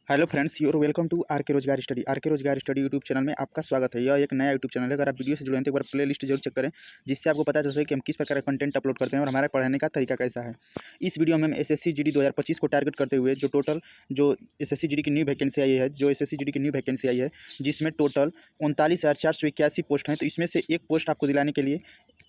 Hello friends, you're welcome to R K Rozgar study. Are K Rozgar study YouTube channel में आपका स्वागत है। यह एक नया यूट्यूब चैनल है। अगर आप वीडियो से जुड़े हैं तो एक बार प्ले लिस्ट जरूर चेक करें, जिससे आपको पता चल सके कि हम किस प्रकार का कंटेंट अपलोड करते हैं और हमारे पढ़ाने का तरीका कैसा है। इस वीडियो में हम एसएससी जीडी 2025 को टारगेट करते हुए जो एसएससी जीडी की न्यू वैकेंसी आई है, जिसमें टोटल 39,481 पोस्ट हैं। तो इसमें से एक पोस्ट आपको दिलाने के लिए,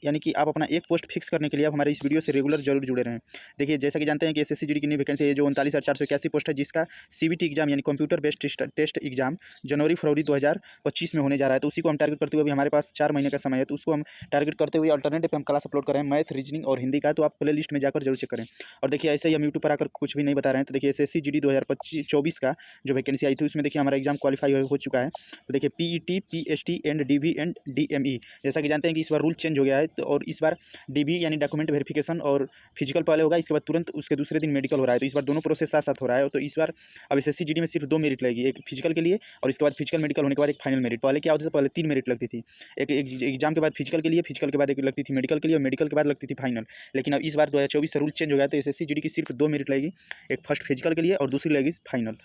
यानी कि आप अपना एक पोस्ट फिक्स करने के लिए आप हमारे इस वीडियो से रेगुलर जरूर जुड़े रहें। देखिए, जैसा कि जानते हैं कि एसएससी जीडी की न्यू वैकेंसी है, जो 39,481 पोस्ट है, जिसका सीबीटी एग्जाम यानी कंप्यूटर बेस्ड टेस्ट एग्जाम जनवरी-फरवरी 2025 में होने जा रहा है। तो उसी को हम टारगेट करते हुए, अभी हमारे पास 4 महीने का समय है, तो उसको हम टारगेट करते हुए अल्टरनेटिव पे हम क्लास अपलोड कर रहे हैं, मैथ, रीजनिंग और हिंदी का। तो आप प्ले लिस्ट में जाकर जरूर चेक करें। और देखिए, ऐसे ही हम यूट्यूब पर आकर कुछ भी नहीं बता रहे हैं। तो देखिए, एसएससी जीडी 2024 का जो वैकेंसी आई थी, उसमें देखिए हमारा एग्जाम क्वालिफाई हो चुका है। तो देखिए, PET, PST and DV and DME, जैसा कि जानते हैं कि इस बार रूल चेंज हो गया है। तो और इस बार डीबी यानी डॉक्यूमेंट वेरिफिकेशन और फिजिकल पहले होगा, इसके बाद तुरंत उसके दूसरे दिन मेडिकल हो रहा है। तो इस बार दोनों प्रोसेस साथ साथ हो रहा है। तो इस बार अब एसएससी जीडी में सिर्फ 2 मेरिट लगेगी, एक फिजिकल के लिए और इसके बाद फिजिकल मेडिकल होने के बाद एक फाइनल मेरिट। पहले क्या होता था, पहले 3 मेरिट लगती थी। एक एग्जाम के बाद फिजिकल के लिए, फिजिकल के बाद एक लगती थी मेडिकल के लिए और मेडिकल के बाद लगती थी फाइनल। लेकिन अब इस बार 2024 से रूल चेंज हो गया, तो एसएससी जीडी की सिर्फ 2 मेरिट लगेगी, एक फर्स्ट फिजिकल के लिए और दूसरी लगेगी फाइनल।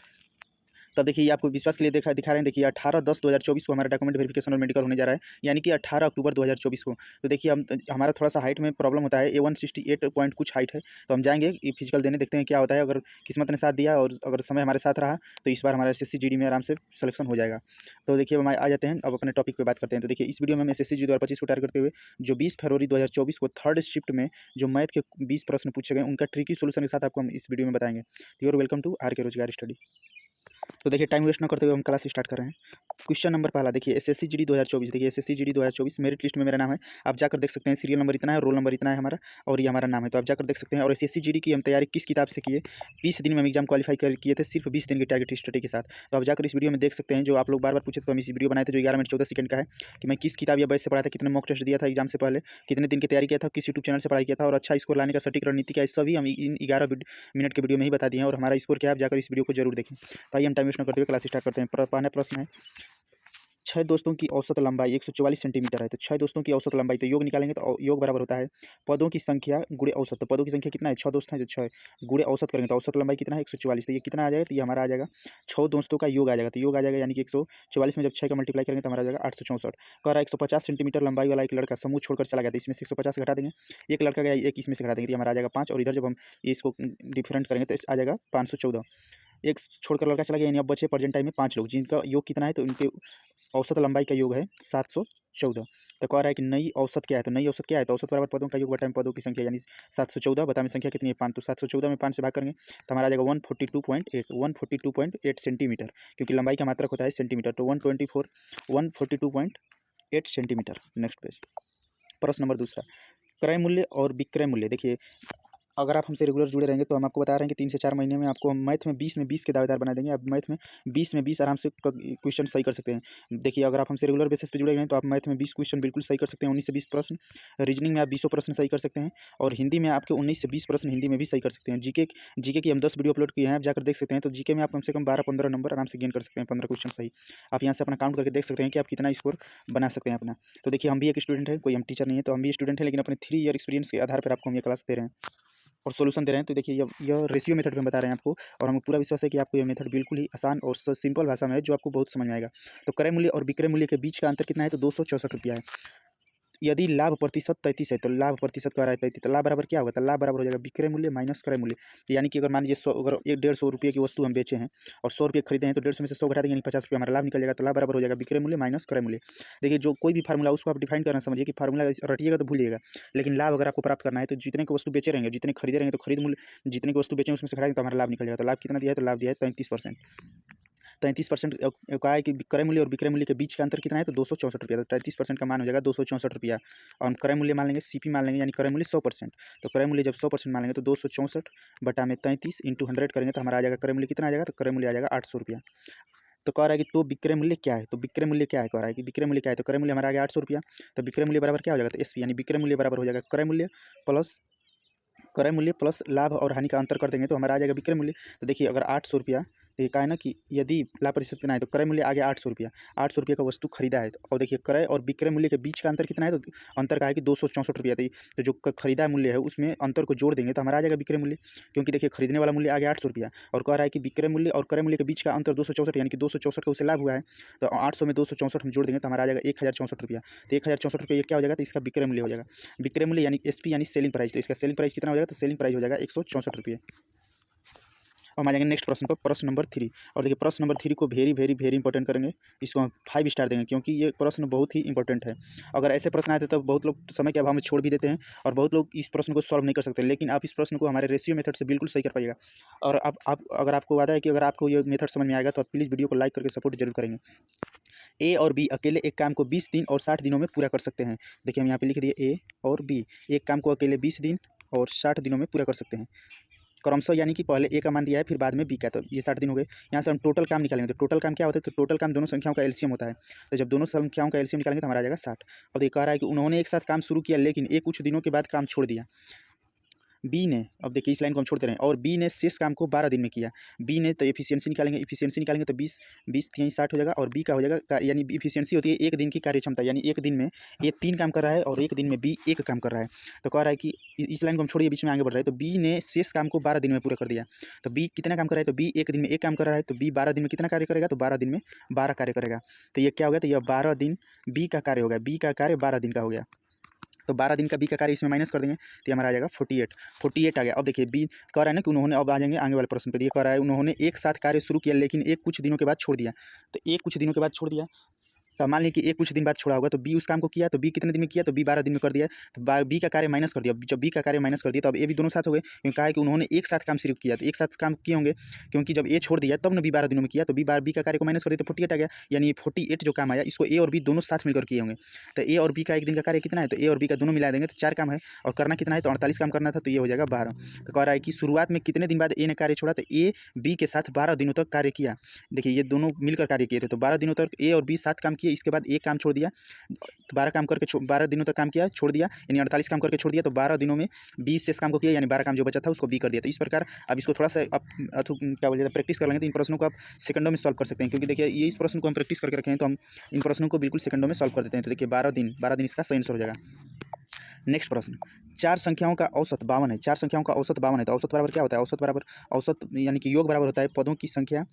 तब देखिए, ये आपको विश्वास के लिए दिखा रहे हैं। देखिए, 18/10/2024 को हमारा डॉक्यूमेंट वेरिफिकेशन और मेडिकल होने जा रहा है, यानी कि 18 अक्टूबर 2024 को। तो देखिए, हम हमारा थोड़ा सा हाइट में प्रॉब्लम होता है, A168 पॉइंट कुछ हाइट है। तो हम जाएंगे ये फिजिकल देने, देखते हैं क्या होता है। अगर किस्मत ने साथ दिया और अगर समय हमारे साथ रहा, तो इस बार हमारा एसएससी जीडी में आराम से सिलेक्शन हो जाएगा। तो देखिए, हम आ जाते हैं अब अपने टॉपिक पर बात करते हैं। तो देखिए, इस वीडियो में हम एसएससी जीडी 2025 को टारगेट करते हुए जो 20 फरवरी 2024 को थर्ड शिफ्ट में जो मैथ के 20 प्रश्न पूछे गए, उनका ट्रिकी सोल्यूशन के साथ आपको हम इस वीडियो में बताएंगे। तो your welcome to R K Rozgar study. तो देखिए, टाइम वेस्ट न करते हुए हम क्लास स्टार्ट कर रहे हैं। क्वेश्चन नंबर पहला देखिए, एसएससी जीडी 2024। देखिए, एसएससी जीडी 2024 मेरिट लिस्ट में मेरा नाम है। आप जाकर देख सकते हैं, सीरियल नंबर इतना है, रोल नंबर इतना है हमारा, और ये हमारा नाम है। तो आप जाकर देख सकते हैं। और एसएससी जीडी की हम तैयारी किस किताब से किए, 20 दिन में हम एग्जाम क्वालिफाई किए थे, सिर्फ 20 दिन की टारगेट स्टडी के साथ। तो आप जाकर इस वीडियो में देख सकते हैं। जो आप लोग बार बार पूछे, तो हम इस वीडियो बनाए थे, जो 11 मिनट 14 सेकंड का है, कि मैं किस किताब या बैच से पढ़ा था, कितने मॉक टेस्ट दिया था एग्जाम से पहले, कितने दिन की तैयारी किया था, किस यूट्यूब चैनल से पढ़ाई किया था, और अच्छा स्कोर लाने का सटीक रणनीति क्या है, सभी हम इन 11 मिनट के वीडियो में ही बता दिए हैं। और हमारा स्कोर क्या है, आप जाकर इस वीडियो को जरूर देखें। तो आइए हम टाइम वेस्ट न करते हुए क्लास स्टार्ट करते हैं। पहला प्रश्न है, 6 दोस्तों की औसत लंबाई 144 सेंटीमीटर है। तो 6 दोस्तों की औसत लंबाई, तो योग निकालेंगे तो योग बराबर होता है पदों की संख्या गुणे औसत। तो पदों की संख्या कितना है, 6 दोस्त हैं तो 6 गुणे औसत करेंगे तो औसत लंबाई कितना है, 144। तो ये कितना आ जाएगा, तो ये हमारा आ जाएगा 6 दोस्तों का योग आ जाएगा। तो योग आ जाएगा, यानी कि 144 में जब 6 का मल्टीप्लाई करेंगे तो हमारा आ जाएगा 864। कह रहा है 150 सेंटीमीटर लंबाई वाला एक लड़का समूह छोड़कर चला गया, तो इसमें से 150 घटा देंगे, एक लड़का गया, एक इसमें से घटा देंगे, तो हमारा आ जाएगा 5। और इधर जब हम इसको डिफरेंट करेंगे तो आ जाएगा 514। एक छोड़कर लड़का चला गया, यानी अब बचे प्रेजेंट टाइम में 5 लोग, जिनका योग कितना है, तो उनके औसत लंबाई का योग है 714। तो कह रहा है कि नई औसत क्या है, तो नई औसत क्या है, तो औसत बराबर पदों का योग बटा में पदों की संख्या, यानी 714 बता में संख्या कितनी है, 5। तो 714 में 5 से भाग करेंगे तो हमारा आ जाएगा 142.8 सेंटीमीटर, क्योंकि लंबाई का मात्रक होता है सेंटीमीटर। तो 142.8 सेंटीमीटर। नेक्स्ट पेज, प्रश्न नंबर दूसरा, क्रय मूल्य और विक्रय मूल्य। देखिए, अगर आप हमसे रेगुलर जुड़े रहेंगे तो हम आपको बता रहे हैं कि 3 से 4 महीने में आपको हम मैथ में 20 में 20 के दावेदार बना देंगे। आप मैथ में 20 में 20 आराम से क्वेश्चन सही कर सकते हैं। देखिए, अगर आप हमसे रेगुलर बेसिस पे जुड़े हैं तो आप मैथ में 20 क्वेश्चन बिल्कुल सही कर सकते हैं, 19 से 20 प्रश्न। रीजनिंग में आप 20 प्रश्न सही कर सकते हैं, और हिंदी में आपके 19 से 20 प्रश्न हिंदी में भी सही कर सकते हैं। जीके की हम 10 वीडियो अपलोड किए हैं, आप जाकर देख सकते हैं। तो जीके में आप कम से कम 12-15 नंबर आराम से गेन कर सकते हैं, 15 क्वेश्चन सही। आप यहाँ से अपना काउंट करके देख सकते हैं कि आप कितना स्कोर बना सकते हैं अपना। तो देखिए, हम भी एक स्टूडेंट हैं, कोई हम टीचर नहीं है, तो हम भी स्टूडेंट हैं, लेकिन अपने 3 ईयर एक्सपीरियंस के आधार पर आपको हम ये क्लास दे रहे हैं और सॉल्यूशन दे रहे हैं। तो देखिए, यह रेशियो मेथड में बता रहे हैं आपको, और हमें पूरा विश्वास है कि आपको यह मेथड बिल्कुल ही आसान और सिंपल भाषा में है, जो आपको बहुत समझ में आएगा। तो क्रय मूल्य और विक्रय मूल्य के बीच का अंतर कितना है, तो 264 रुपया है। यदि लाभ प्रतिशत 33 है, तो लाभ प्रतिशत कह रहा है 33, तो लाभ बराबर क्या होगा, तो लाभ बराबर हो जाएगा विक्रय मूल्य माइनस क्रय मूल्य। यानी कि अगर मान लीजिए 100, अगर 150 रुपये की वस्तु हम बेचे हैं और 100 रुपये खरीदे हैं, तो 150 में से 100 घटा देंगे, यानी 50 रुपये हमारा लाभ निकल जाएगा। तो लाभ बराबर हो जाएगा विक्रय मूल्य माइनस क्रय मूल्य। देखिए, जो कोई भी फार्मूला उसको आप डिफाइन करना समझिए कि फार्मूला रटिएगा तो भूलिएगा, लेकिन लाभ अगर आपको प्राप्त करना है तो जितने की वस्तु बेचे रहेंगे, जितने खरीदे रहेंगे, तो खरीद मूल्य जितने की वस्तु बेचे उसमें से घटाएंगे तो हमारा लाभ निकल जाएगा। तो लाभ कितना दिया है, तो लाभ दिया है 33%। 33% कहा है कि क्रय मूल्य और विक्रय मूल्य के बीच का अंतर कितना है, तो 264 रुपया। तो 33% का मान हो जाएगा 264 रुपया। और हम क्रय मूल्य मान लेंगे, सीपी मान लेंगे, यानी क्रय मूल्य 100%। तो क्रय मूल्य जब 100% मान लेंगे तो 264 बटा में 33 इंटू 100 करेंगे तो हमारा आ जाएगा क्रय मूल्य कितना आ जाएगा, तो क्रय मूल्य आ जाएगा 800 रुपया। तो कह रहा है कि तो विक्रय मूल्य क्या है, तो विक्रय मूल्य क्या है, कह रहा है कि विक्रय मूल्य क्या है, तो क्रय मूल्य हमारा आ गया 800 रुपया। तो विक्रय मूल्य बराबर क्या हो जाएगा, तो एसपी, यानी विक्रय मूल्य बराबर हो जाएगा क्रय मूल्य प्लस लाभ और हानि का अंतर कर देंगे तो हमारा आ जाएगा विक्रय मूल्य। तो देखिए, अगर 800 रुपया, तो ये कहा है ना कि यदि लाभ प्रतिशत कितना है तो क्रय मूल्य आ गया 800 रुपया, 800 रुपये का वस्तु खरीदा है। और देखिए क्रय और विक्रय मूल्य के बीच का अंतर कितना है, तो अंतर का है कि 264 रुपया। तो जो खरीदा मूल्य है उसमें अंतर को जोड़ देंगे तो हमारा आ जाएगा विक्रय मूल्य, क्योंकि देखिए खरीदने वाला मूल्य आ गया 800 रुपया और कह रहा है कि विक्रय मूल्य और क्रय मूल्य के बीच का अंतर 264, यानी कि 264 का उसे लाभ हुआ है। तो 800 में 264 हम जोड़ देंगे तो हमारा आ जाएगा 1064 रुपया। तो 1064 रुपये क्या हो जाएगा, तो इसका विक्रय मूल्य हो जाएगा। विक्रय मूल्य यानी एसपी यानी सेलिंग प्राइस, तो इसका सेलिंग प्राइस कितना हो जाएगा, तो सेलिंग प्राइस हो जाएगा 164 रुपये। और हम आ जाएंगे नेक्स्ट प्रश्न पर, प्रश्न नंबर 3। और देखिए प्रश्न नंबर 3 को वेरी वेरी वेरी इंपॉर्टेंट करेंगे, इसको हम 5 स्टार देंगे क्योंकि ये प्रश्न बहुत ही इंपॉर्टेंट है। अगर ऐसे प्रश्न आए थे तो बहुत लोग समय के अभाव में छोड़ भी देते हैं और बहुत लोग इस प्रश्न को सॉल्व नहीं कर सकते, लेकिन आप इस प्रश्न को हमारे रेशियो मेथड से बिल्कुल सही कर पाइएगा। और अब आप अगर आपको वादा है कि अगर आपको ये मेथड समझ में आएगा तो आप प्लीज़ वीडियो को लाइक करके सपोर्ट जरूर करेंगे। ए और बी अकेले एक काम को 20 दिन और 60 दिनों में पूरा कर सकते हैं। देखिए हम यहाँ पे लिख दिए ए और बी एक काम को अकेले 20 दिन और 60 दिनों में पूरा कर सकते हैं क्रमशः, यानी कि पहले ए का मान दिया है फिर बाद में बी का, तो ये 60 दिन हो गए। यहाँ से हम टोटल काम निकालेंगे तो टोटल काम क्या होता है, तो टोटल काम दोनों संख्याओं का एलसीएम होता है। तो जब दोनों संख्याओं का एलसीएम निकालेंगे तो हमारा आ जाएगा 60। अब ये कह रहा है कि उन्होंने एक साथ काम शुरू किया लेकिन ए कुछ दिनों के बाद काम छोड़ दिया। बी ने, अब देखिए इस लाइन को हम छोड़ते रहें, और बी ने शेष काम को 12 दिन में किया। बी ने तो एफिशिएंसी निकालेंगे तो 20 3 60 हो जाएगा और बी का हो जाएगा, यानी एफिशिएंसी होती है एक दिन की कार्य क्षमता, यानी एक दिन में ए 3 काम कर रहा है और एक दिन में बी 1 काम कर रहा है। तो कह रहा है कि इस लाइन को हम छोड़िए, बीच में आगे बढ़ रहा है। तो बी ने शेष काम को 12 दिन में पूरा कर दिया। तो बी कितना काम कर रहा है, तो बी एक दिन में 1 काम कर रहा है, तो बी 12 दिन में कितना कार्य करेगा, तो 12 दिन में 12 कार्य करेगा। तो ये क्या हो गया, तो यह 12 दिन बी का कार्य हो गया, बी का कार्य 12 दिन का हो गया। तो 12 दिन का बी का कार्य इसमें माइनस कर देंगे तो ये हमारा आ जाएगा 48 आ गया। अब देखिए बी कह रहा है ना कि उन्होंने, अब आ जाएंगे आगे वाले प्रश्न पे, ये कह रहा है उन्होंने एक साथ कार्य शुरू किया लेकिन एक कुछ दिनों के बाद छोड़ दिया। तो एक कुछ दिनों के बाद छोड़ दिया, तो मान लीजिए कि एक कुछ दिन बाद छोड़ा होगा, तो बी उस काम को किया, तो बी कितने दिन में किया, तो बी 12 दिन में कर दिया। तो बी का कार्य माइनस कर दिया, जब बी का कार्य माइनस कर दिया तो अब ए भी दोनों साथ हो गए, क्योंकि कहा है कि उन्होंने एक साथ काम शुरू किया, तो एक साथ काम किए होंगे, क्योंकि जब ए छोड़ दिया तब ना बी 12 दिनों में किया, तो बी का कार्य को माइनस कर दिया तो 48 आ गया, यानी 48 जो काम आया इसको ए और बी दोनों साथ मिलकर किए होंगे। तो ए और बी का एक दिन का कार्य कितना है, तो ए और बी का दोनों मिला देंगे तो 4 काम है और करना कितना है, तो 48 काम करना था, तो ये हो जाएगा 12। तो कह रहा है कि शुरुआत में कितने दिन बाद ए ने कार्य छोड़ा, तो ए बी के साथ 12 दिनों तक कार्य किया। देखिए ये दोनों मिलकर कार्य किए थे, तो 12 दिनों तक ए और बी साथ काम किए, इसके बाद एक काम छोड़ दिया, तो 12 काम करके 12 दिनों तक काम किया छोड़ दिया, यानी 48 काम करके छोड़ दिया, तो 12 दिनों में 20 शेष काम को किया, यानी 12 काम जो बचा था उसको बी कर दिया। तो इस प्रकार अब इसको थोड़ा सा आप क्या बोलते हैं प्रैक्टिस कर लेंगे तो इन प्रश्नों को आप सेकंडों में सॉल्व कर सकते हैं, क्योंकि देखिए ये इस प्रश्न को हम प्रैक्टिस करके रखे हैं तो हम इन प्रश्नों को बिल्कुल सेकंडों में सॉल्व कर देते हैं। तो देखिए 12 दिन इसका सही आंसर हो जाएगा। नेक्स्ट प्रश्न, 4 संख्याओं का औसत 52 है, 4 संख्याओं का औसत 52 है, तो औसत बराबर क्या होता है, औसत यानी कि योग बराबर होता है पदों की संख्या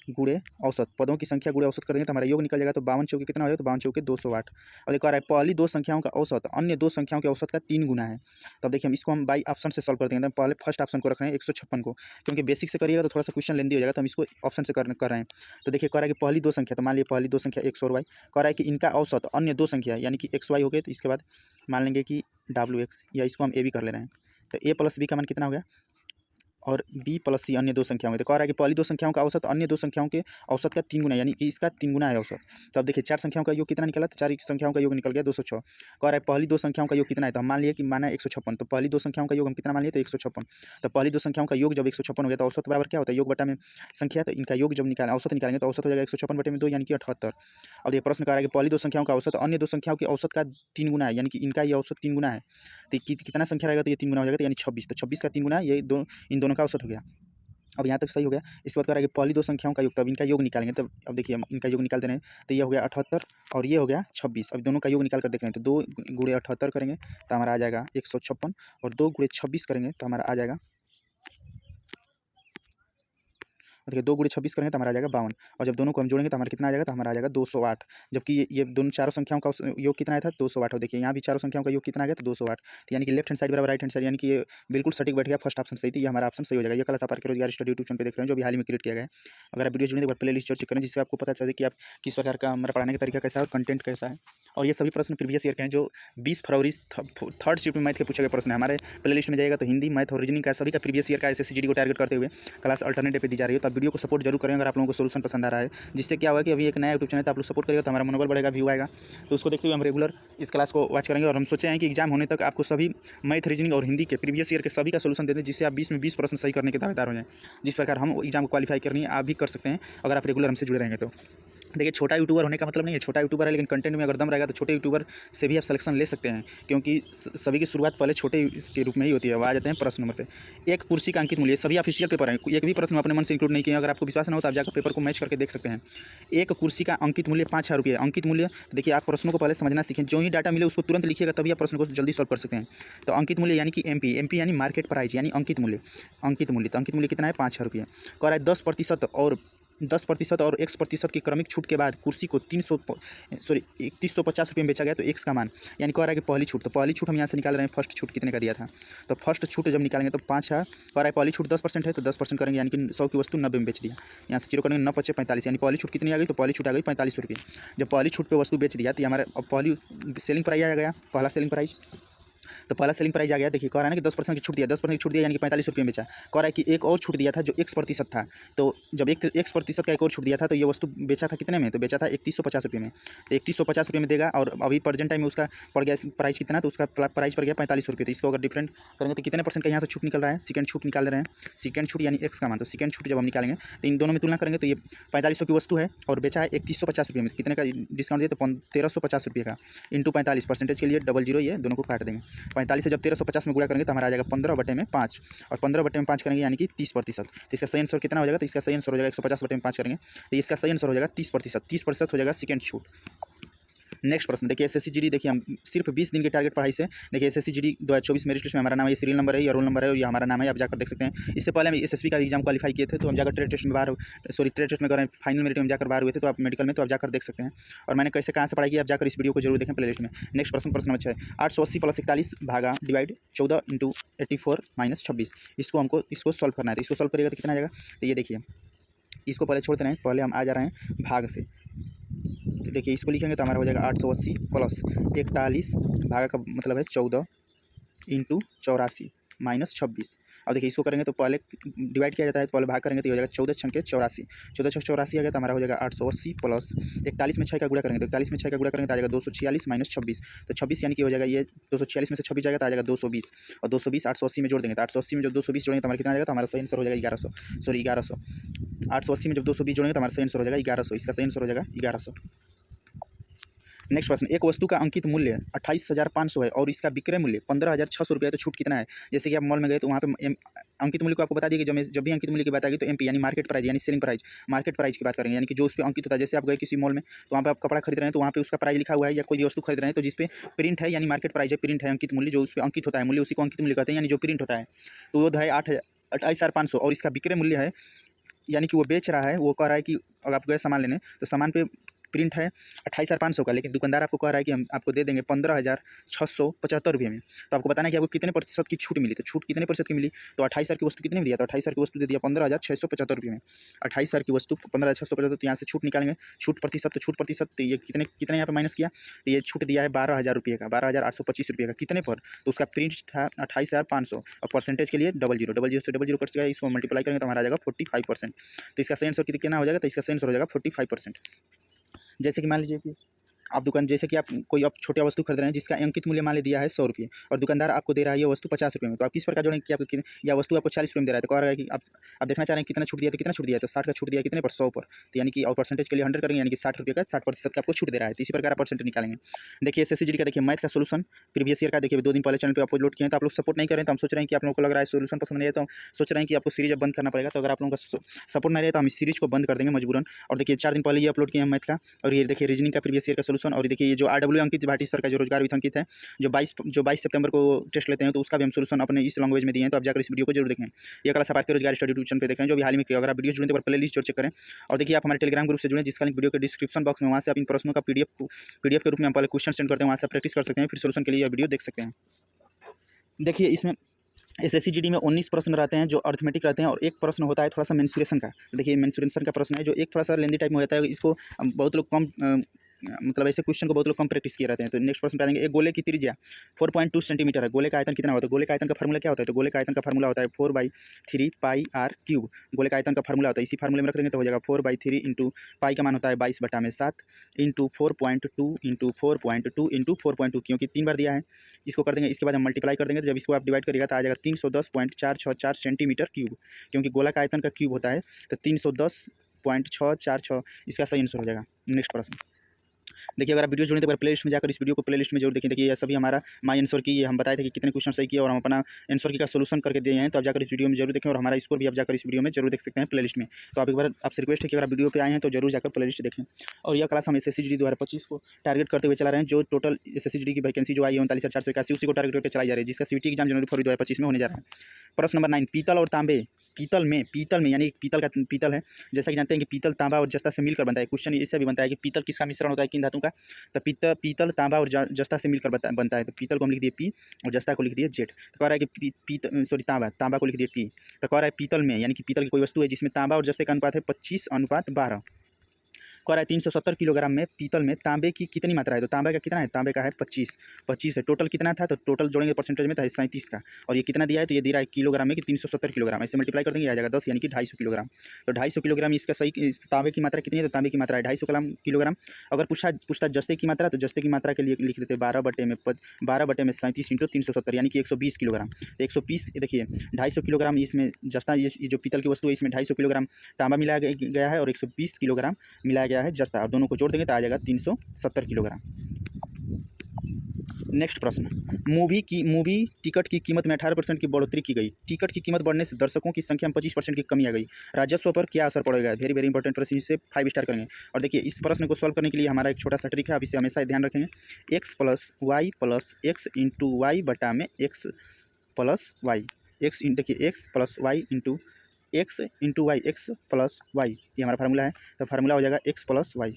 गुणे औसत, पदों की संख्या गुणे औसत कर देंगे तो हमारा योग निकल जाएगा। तो 52 चौके कितना हो जाएगा, तो 52 चौके 208। और एक और है पहली 2 संख्याओं का औसत अन्य 2 संख्याओं के औसत का 3 गुना है। तो अब देखिए हम इसको बाई ऑप्शन से सॉल्व कर देंगे, तो पहले फर्स्ट ऑप्शन को रख रहे हैं 156 को, क्योंकि बेसिक से करिएगा तो थोड़ा सा क्वेश्चन लेंदी हो जाएगा, तो हम इसको ऑप्शन से कर रहे हैं। तो देखिए कह रहा है कि पहली 2 संख्या, तो मान लीजिए पहली 2 संख्या एक्स और वाई, कह रहा है कि इनका औसत अन्य 2 संख्या यानी कि एक्स वाई हो गए, तो इसके बाद मान लेंगे कि डब्ल्यू एक्स, या इसको हम ए भी कर ले रहे हैं। तो ए प्लस बी का मान कितना हो गया, और बी प्लस सी अन्य 2 संख्याओं में, तो कह रहा है कि पहली 2 संख्याओं का औसत अन्य 2 संख्याओं के औसत का 3 गुना, यानी कि इसका 3 गुना है औसत। तो अब देखिए 4 संख्याओं का योग कितना निकला, तो 4 संख्याओं का योग निकल गया 206। कह रहा है पहली 2 संख्याओं का योग कितना है, तो हम मान लिए कि माना 156, तो पहली 2 संख्याओं का योग हम कितना मान लिए, तो 156। तो पहली 2 संख्याओं का योग जब 156 हो गया तो औसत बराबर क्या होता है, योग बटा में संख्या, तो इनका योग जब निकालें औसत निकालेंगे तो औसत हो जाएगा 156/2 यानी कि 78। अब ये प्रश्न कह रहा है कि पहली 2 संख्याओं का औसत अन्य 2 संख्याओं के औसत का 3 गुना है, यानी कि इनका ये औसत 3 गुना है, तो कितना संख्या रहेगा, तो ये 3 गुना हो जाएगा, तो यानी 26। तो 26 का 3 गुना ये इन दोनों का औसत हो गया। अब यहाँ तक सही हो गया। इसके बाद कह रहा है कि पहली 2 संख्याओं का योग, तब इनका योग निकालेंगे, तब अब देखिए हम इनका योग निकालते हैं, तो ये हो गया 78 और ये हो गया 26। अब दोनों का योग निकाल कर देख रहे हैं, तो 2 गुणे 78 करेंगे तो हमारा आ जाएगा 156 और 2 गुणे 26 करेंगे तो हमारा आ जाएगा, देखिए 2 गुणे 26 करेंगे तो हमारा आ जाएगा 52, और जब दोनों को हम जोड़ेंगे तो हमारा कितना आ जाएगा, तो हमारा आ जाएगा 208। जबकि ये दोनों चारों संख्याओं का योग कितना आया था, 208। और देखिए यहाँ भी चारों संख्याओं का योग कितना आ गया, तो 208। तो यानी कि लेफ्ट हैंड साइड बराबर राइट हैंड साइड, यानी कि ये बिल्कुल सटीक बैठ गया, फर्स्ट ऑप्शन सही थी, ये हमारा ऑप्शन सही हो जाएगा। ये क्लास आप आरके रोजगार स्टडी यूट्यूब चैनल पे देख रहे हैं जो भी हाल ही में क्रिएट किया गया है। अगर आप वीडियो जुड़े तो एक बार प्ले लिस्ट चेक करें, जिससे आपको पता चले कि आप किस प्रकार का हमारा पढ़ाने का तरीका कैसा है और कंटेंट कैसा है। और ये सभी प्रश्न प्रीवियस ईयर के हैं जो 20 फरवरी 3rd शिफ्ट में मैथ के पूछे गए प्रश्न है। हमारे प्ले लिस्ट में जाएगा तो हिंदी, मैथ और रीजनिंग का सभी का प्रीवियस ईयर का SSC को टारगेट करते हुए क्लास अल्टरनेट पे दी जा रही है। तो आप वीडियो को सपोर्ट जरूर करें अगर आप लोगों को सोल्यूशन पसंद आ रहा है, जिससे क्या होगा कि अभी एक नया यूट्यूब चैनल तो आप लोग सपोर्ट करेगा तो हमारा मनोबल बढ़ेगा, व्यू आएगा। तो उसको देखते हुए हम रेगुलर इस क्लास को वॉच करेंगे, और हम सोचे हैं कि एग्जाम होने तक आपको सभी मैथ, रीजनिंग और हिंदी के प्रीवियस ईयर के सभी का सोल्यूशन दे दें, जिससे आप 20 में 20 प्रश्न सही करने के दावेदार हो जाएं। जिस प्रकार हम एग्जाम को क्वालिफाई करनी है आप भी कर सकते हैं अगर आप रेगुलर हमसे जुड़े रहेंगे तो। देखिए छोटा यूट्यूबर होने का मतलब नहीं है छोटा यूट्यूबर है, लेकिन कंटेंट में अगर दम रहेगा तो छोटे यूट्यूबर से भी आप सिलेक्शन ले सकते हैं, क्योंकि सभी की शुरुआत पहले छोटे के रूप में ही होती है। अब आ जाते हैं प्रश्न नंबर पे। एक कुर्सी का अंकित मूल्य, सभी ऑफिशियल पेपर हैं, एक भी प्रश्न अपने मन से इंक्लूड नहीं किया। अगर आपको विश्वास ना हो तो आप जाकर पेपर को मैच करके देख सकते हैं। एक कुर्सी का अंकित मूल्य 5,000 रुपये। अंकित मूल्य देखिए, आप प्रश्नों को पहले समझना सीखें, जो ही डाटा मिले उसको तुरंत लिखिएगा, तभी आप प्रश्न को जल्दी सॉल्व कर सकते हैं। तो अंकित मूल्य यानी कि एमपी यानी मार्केट प्राइस यानी अंकित मूल्य। तो अंकित मूल्य कितना है? 5,000 रुपये। कह रहा है 10% और X% की क्रमिक छूट के बाद कुर्सी को 3150 रुपये में बेचा गया, तो X का मान यानी कह रहा है कि पहली छूट, तो पहली छूट हम यहाँ से निकाल रहे हैं। फर्स्ट छूट कितने का दिया था, तो फर्स्ट छूट जब निकालेंगे तो 5,000। कह रहा है पहली छूट 10% है, तो 10% करेंगे यानी कि 100 की वस्तु 90 में बेच दिया। यहाँ से 0 करेंगे, 9 × 45 यानी पहली छूट कितनी आ गई, तो पहली छूट आ गई 45 रुपये। जब पहली छूट पर वस्तु बेच दिया तो हमारा पहली सेलिंग प्राइस आ गया, पहला सेलिंग प्राइस। तो पहला सेलिंग प्राइस आ गया। देखिए कह रहा है ना कि 10% की छूट दिया, 10% की छूट दिया यानी कि 45 रुपये में बेचा। कह रहा है कि एक और छूट दिया था जो X% था, तो जब X% का एक और छूट दिया था तो ये वस्तु बेचा था कितने में, तो बेचा था 3150 रुपये में। तो 3150 रुपये में देगा, और अभी प्रेजेंट टाइम में उसका पड़ गया प्राइस कितना, तो उसका प्राइस पड़ गया 45 रुपये। तो इसको अगर डिफरेंट करेंगे तो कितने परसेंट का यहाँ से छूट निकल रहा है, सेकंड छूट निकाल रहे हैं। सेकंड छूट यानी X का मान, तो सेकंड छूट जब हम निकालेंगे तो इन दोनों में तुलना करेंगे तो ये 4500 की वस्तु है और बेचा है 3150 रुपये में। कितने का डिस्काउंट दिया, तो 1350 रुपये का इंटू 45 परसेंटेज के लिए 00, ये दोनों को काट देंगे। 45 से जब 1350 में गुणा करेंगे तो हमारा आ जाएगा 15/5, और 15/5 करेंगे यानी कि 30%। तो इसका सही आंसर कितना हो जाएगा, तो इसका सही आंसर हो जाएगा 150/5 करेंगे तो इसका सही आंसर हो जाएगा 30%। 30% हो जाएगा सेकंड छूट। नेक्स्ट प्रश्न देखिए, SSC GD देखिए, हम सिर्फ 20 दिन के टारगेट पढ़ाई से देखिए SSC GD 2024 मेरिट लिस्ट में हमारा नाम है, ये सीरियल नंबर है, ये रोल नंबर है और ये हमारा नाम है, आप जाकर देख सकते हैं। इससे पहले हम SSB का एग्जाम क्वालिफाई किए थे, तो हम जाकर ट्रेड टेस्ट में ट्रेड टेस्ट में गए, फाइनल मेरिट में जाकर बाहर हुए थे, तो आप मेडिकल में तो आप जाकर देख सकते हैं। और मैंने कैसे कहाँ से पढ़ाई की, आप जाकर इस वीडियो को जरूर देखें प्ले लिस्ट में। नेक्स्ट प्रश्न अच्छा है, 880 + 41 भागा डिवाइड 14 × 84 - 26, इसको सॉल्व करना है। तो इसको सॉल्व करिएगा तो कितना आ जाएगा, तो ये देखिए, इसको पहले छोड़ते हैं, पहले हम आ जा रहे हैं भाग से। तो देखिए इसको लिखेंगे तो हमारा हो जाएगा 880 + 41 भागा का मतलब है 14 × 84 - 26। अब देखिए इसको करेंगे तो पहले डिवाइड किया जाता है, तो पहले भाग करेंगे तो ये हो जाएगा 14 × 84। 14 × 84 आ गया, तो हमारा हो जाएगा 880 + 41 में 6 का गुणा करेंगे, तो 41 में 6 का गुणा करेंगे तो आ जाएगा 246 - 26। तो 26 यानी कि हो जाएगा ये 246 में से 26 जाएगा तो आ जाएगा 220, और 220 880 में जोड़ देंगे, तो 880 में जब 220 जोड़ेंगे तो हमारा कितना आ जाएगा, तो हमारा सही आंसर हो जाएगा 1100। 880 में जब 220 जोड़ेंगे तो हमारा सही आंसर हो जाएगा 1100, इसका सही आंसर हो जाएगा 1100। नेक्स्ट प्रश्न, एक वस्तु का अंकित मूल्य 28,500 है और इसका विक्रय मूल्य 15,600 रुपये है, तो छूट कितना है। जैसे कि आप मॉल में गए तो वहाँ पे अंकित मूल्य को आपको बता दिया कि जब भी अंकित मूल्य की बात आएगी तो MP यानी मार्केट प्राइस यानी सेलिंग प्राइस, मार्केट प्राइस की बात करेंगे, यानी कि जो उस पर अंकित होता है। जैसे आप गए किसी मॉल में तो वहाँ पे आप कपड़ा खरीद रहे हैं, तो वहाँ पे उसका प्राइस लिखा हुआ है, या कोई वस्तु खरीद रहे हैं तो जिसपे प्रिंट है यानी मार्केट प्राइस है, प्रिंट है अंकित मूल्य, जो उस पर अंकित होता है मूल्य उसी को अंकित मूल्य कहते हैं, यानी जो प्रिंट होता है। तो वो है 28,500 और इसका विक्रय मूल्य है, यानी कि वो बेच रहा है, वो कह रहा है कि अगर आप गए सामान लेने तो सामान पे प्रिंट है 28,500 का, लेकिन दुकानदार आपको कह रहा है कि हम आपको दे देंगे 15,675 रुपये में। तो आपको बताना है कि आपको कितने प्रतिशत की छूट मिली, तो छूट कितने प्रतिशत की मिली, तो 28,000 की वस्तु कितने में दिया, तो 28,000 की वस्तु दे दिया 15,675 रुपये में। 28,000 की वस्तु 15,675, तो यहाँ से छूट निकालेंगे, छूट प्रतिशत, तो छूट प्रतिशत तो ये कितने यहाँ पर माइनस किया, तो ये छूट दिया है 12,000 रुपये का, 12,825 रुपये का, कितने पर, तो उसका प्रिंट था 28,500 और परसेंटेज के लिए 00, 00 से 00 कट जाएगा, इसको मल्टीप्लाई करेंगे तो हमारा आ जाएगा 45%। तो इसका सही आंसर कितना हो जाएगा, तो इसका सही आंसर हो जाएगा 45%। जैसे कि मान लीजिए कि आप जैसे कि आप कोई छोटी वस्तु खरीद रहे हैं जिसका अंकित मूल्य मान दिया है 100 रुपये और दुकानदार आपको दे रहा है ये वस्तु 50 रुपये में, तो आप किस प्रकार जोड़ेंगे कि आपको या वस्तु आपको 40 रुपये में दे रहा है, तो कह रहा है कि आप देखना चाह रहे हैं कितना छूट दिया, तो कितना छूट दिया है, तो 60 का छूट दिया कितने पर, 100 पर, तो यानी कि और परसेंटेज के लिए 100 करेंगे, यानी कि 60 रुपये का 60% का आपको छूट दे रहा है, तो इसी प्रकार आप परसेंटेज निकालेंगे। देखिए SSC GD का देखिए मैथ का सोल्यूशन प्रीवियस ईयर का देखिए 2 दिन पहले चैनल पर अपलोड किए हैं, तो आप लोग सपोर्ट नहीं करें, तो हम सोच रहे हैं कि आप लोगों को लग रहा है सोल्यूशन पसंद नहीं है, तो हम सोच रहे हैं कि आपको सीरीज बंद करना पड़ेगा। तो अगर आप लोगों का सपोर्ट नहीं रहे तो हम इस सीरीज को बंद कर देंगे मजबूरन। और देखिए 4 दिन पहले ये अपलोड किए हैं मैथ का, और ये देखिए रीजनिंग का प्रीवियस ईयर का सोल्यूशन, और देखिए ये जो RW अंकित भाटी सर का जो रोजगार विथ अंकित है, जो 22 सितंबर को टेस्ट लेते हैं, तो उसका भी हम सोल्यूशन अपने इस लैंग्वेज में दिए हैं, तो आप जाकर इस वीडियो को जरूर देखें। ये क्लास आपके रोजगार स्टडी ट्यूशन पे देखें जो भी हाल में किया। अगर आप वीडियो जुड़े तो प्ले लिस्ट चेक करें, और देखिए आप हमारे टेलीग्राम ग्रुप से जुड़े जिसका लिंक वीडियो के डिस्क्रिप्शन बॉक्स में, वहाँ से आप इन प्रश्नों का PDF के रूप में हम पहले क्वेश्चन सेंड करते हैं, वहाँ से प्रैक्टिस कर सकते हैं, फिर सोल्यूशन के लिए वीडियो देख सकते हैं। देखिए इसमें SSC GD में 19 प्रश्न रहते हैं जो अर्थमेटिक रहते हैं, और एक प्रश्न होता है थोड़ा सा मेंसुरेशन का। देखिए मेंसुरेशन का प्रश्न है जो एक थोड़ा सा लेंदी टाइप में होता है, इसको बहुत लोग कम मतलब ऐसे क्वेश्चन को बहुत लोग कम प्रैक्टिस किए रहते हैं। तो नेक्स्ट प्रश्न पे आएंगे, एक गोले की त्रिज्या 4.2 सेंटीमीटर है, गोले का आयतन कितना होता है, गोले का आयतन का फार्मूला क्या होता है, तो गोले का आयतन का फार्मूला होता है 4/3 πr3। गोले का आयतन का फार्मूला होता है, इसी फार्मूले में रख देंगे तो हो जाएगा 4/3 इंटू पाई का मान होता है 22/7 इंटू 4.2 इंटू 4.2 इंटू 4.2, क्योंकि 3 बार दिया है, इसको कर देंगे। इसके बाद हम मल्टीप्लाई कर देंगे, तो जब इसको आप डिवाइड करिएगा तो आ जाएगा 310.464 सेंटीमीटर क्यूब, क्योंकि गोला का आयतन का क्यूब होता है, तो 310 0.646 इसका सही आंसर हो जाएगा। नेक्स्ट प्रश्न देखिए, अगर आप वीडियो जुड़े तो प्ले लिस्ट में जाकर इस वीडियो को प्ले लिस्ट में जरूर देखें। देखिए, ये सभी हमारा माई आंसर की, ये हम बताए थे कि कितने क्वेश्चन सही किए और हम अपना आंसर की का सोल्यूशन करके दिए हैं। तो आप जाकर इस वीडियो में जरूर देखें और हमारा स्कोर भी आप जाकर इस वीडियो में जरूर देख सकते हैं प्ले लिस्ट में। तो आप एक बार आपसे रिक्वेस्ट है कि अगर आप वीडियो पे आए हैं तो जरूर जाकर प्ले लिस्ट देखें। और यह क्लास हम SSC GD 2025 को टारगेट करते हुए चला रहे हैं। जो टोटल SSC GD की वैकेंसी जो आई है 39,481 उसी को टारगेट करके चलाई जा रही है, जिसका CT एग्जाम जनवरी 2025 में होने जा रहा है। प्रश्न नंबर 9, पीतल और तांबे, पीतल में यानी पीतल का पीतल है, जैसा कि जानते हैं कि पीतल तांबा और जस्ता से मिलकर बनता है। क्वेश्चन इससे भी बनता है कि पीतल किसका मिश्रण होता है, किन धातु का। तो पीतल तांबा और जस्ता से मिलकर बनता है। तो पीतल को हम लिख दिए P और जस्ता को लिख दिए Z। तो कह रहा है कि तांबा को लिख दिए T। तो कह रहा है पीतल में यानी कि पीतल की कोई वस्तु है जिसमें तांबा और जस्ते का अनुपात है 25:12। कह रहा है 370 किलोग्राम में पीतल में तांबे की कितनी मात्रा है। तो तांबे का कितना है, तांबे का है 25 है। टोटल कितना था, तो टोटल जोड़ेंगे परसेंटेज में तो है 37 का। और ये कितना दिया है, तो ये दिया है किलोग्राम में कि 370 किलोग्राम, ऐसे मल्टीप्लाई कर देंगे आ जाएगा 10 यानी कि 250 किलोग्राम। तो 250 किलोग्राम इसका सही तांबे की मात्रा कितनी है, तो तांबे की मात्रा है 250 किलोग्राम। अगर पूछता जस्ते की मात्रा, तो जस्ते की मात्रा के लिए लिख देते 12/में 37 × 370 यानी कि 120 किलोग्राम। तो 120 देखिए 250 किलोग्राम इसमें जस्ता, ये जो पीतल की वस्तु है इसमें 250 किलोग्राम तांबा मिलाया गया है और 120 किलोग्राम मिलाया गया है जस्ता, और दोनों को जोड़ देंगे तो आ जाएगा 370 किलोग्राम। नेक्स्ट प्रश्न, मूवी टिकट की कीमत में 18% की बढ़ोतरी की गई। टिकट की कीमत बढ़ने से दर्शकों की संख्या में 25% की कमी आ गई। राजस्व पर क्या असर पड़ेगा। वेरी वेरी इंपॉर्टेंट प्रश्न, इसे 5 स्टार करेंगे। और देखिए, इस प्रश्न को सॉल्व करने के लिए हमारा एक छोटा सा ट्रिक है, आप इसे हमेशा ध्यान रखेंगे। x + y + x × y बटा में x + y, देखिए x + y x + y, ये हमारा फार्मूला है। तो फार्मूला हो जाएगा x + y।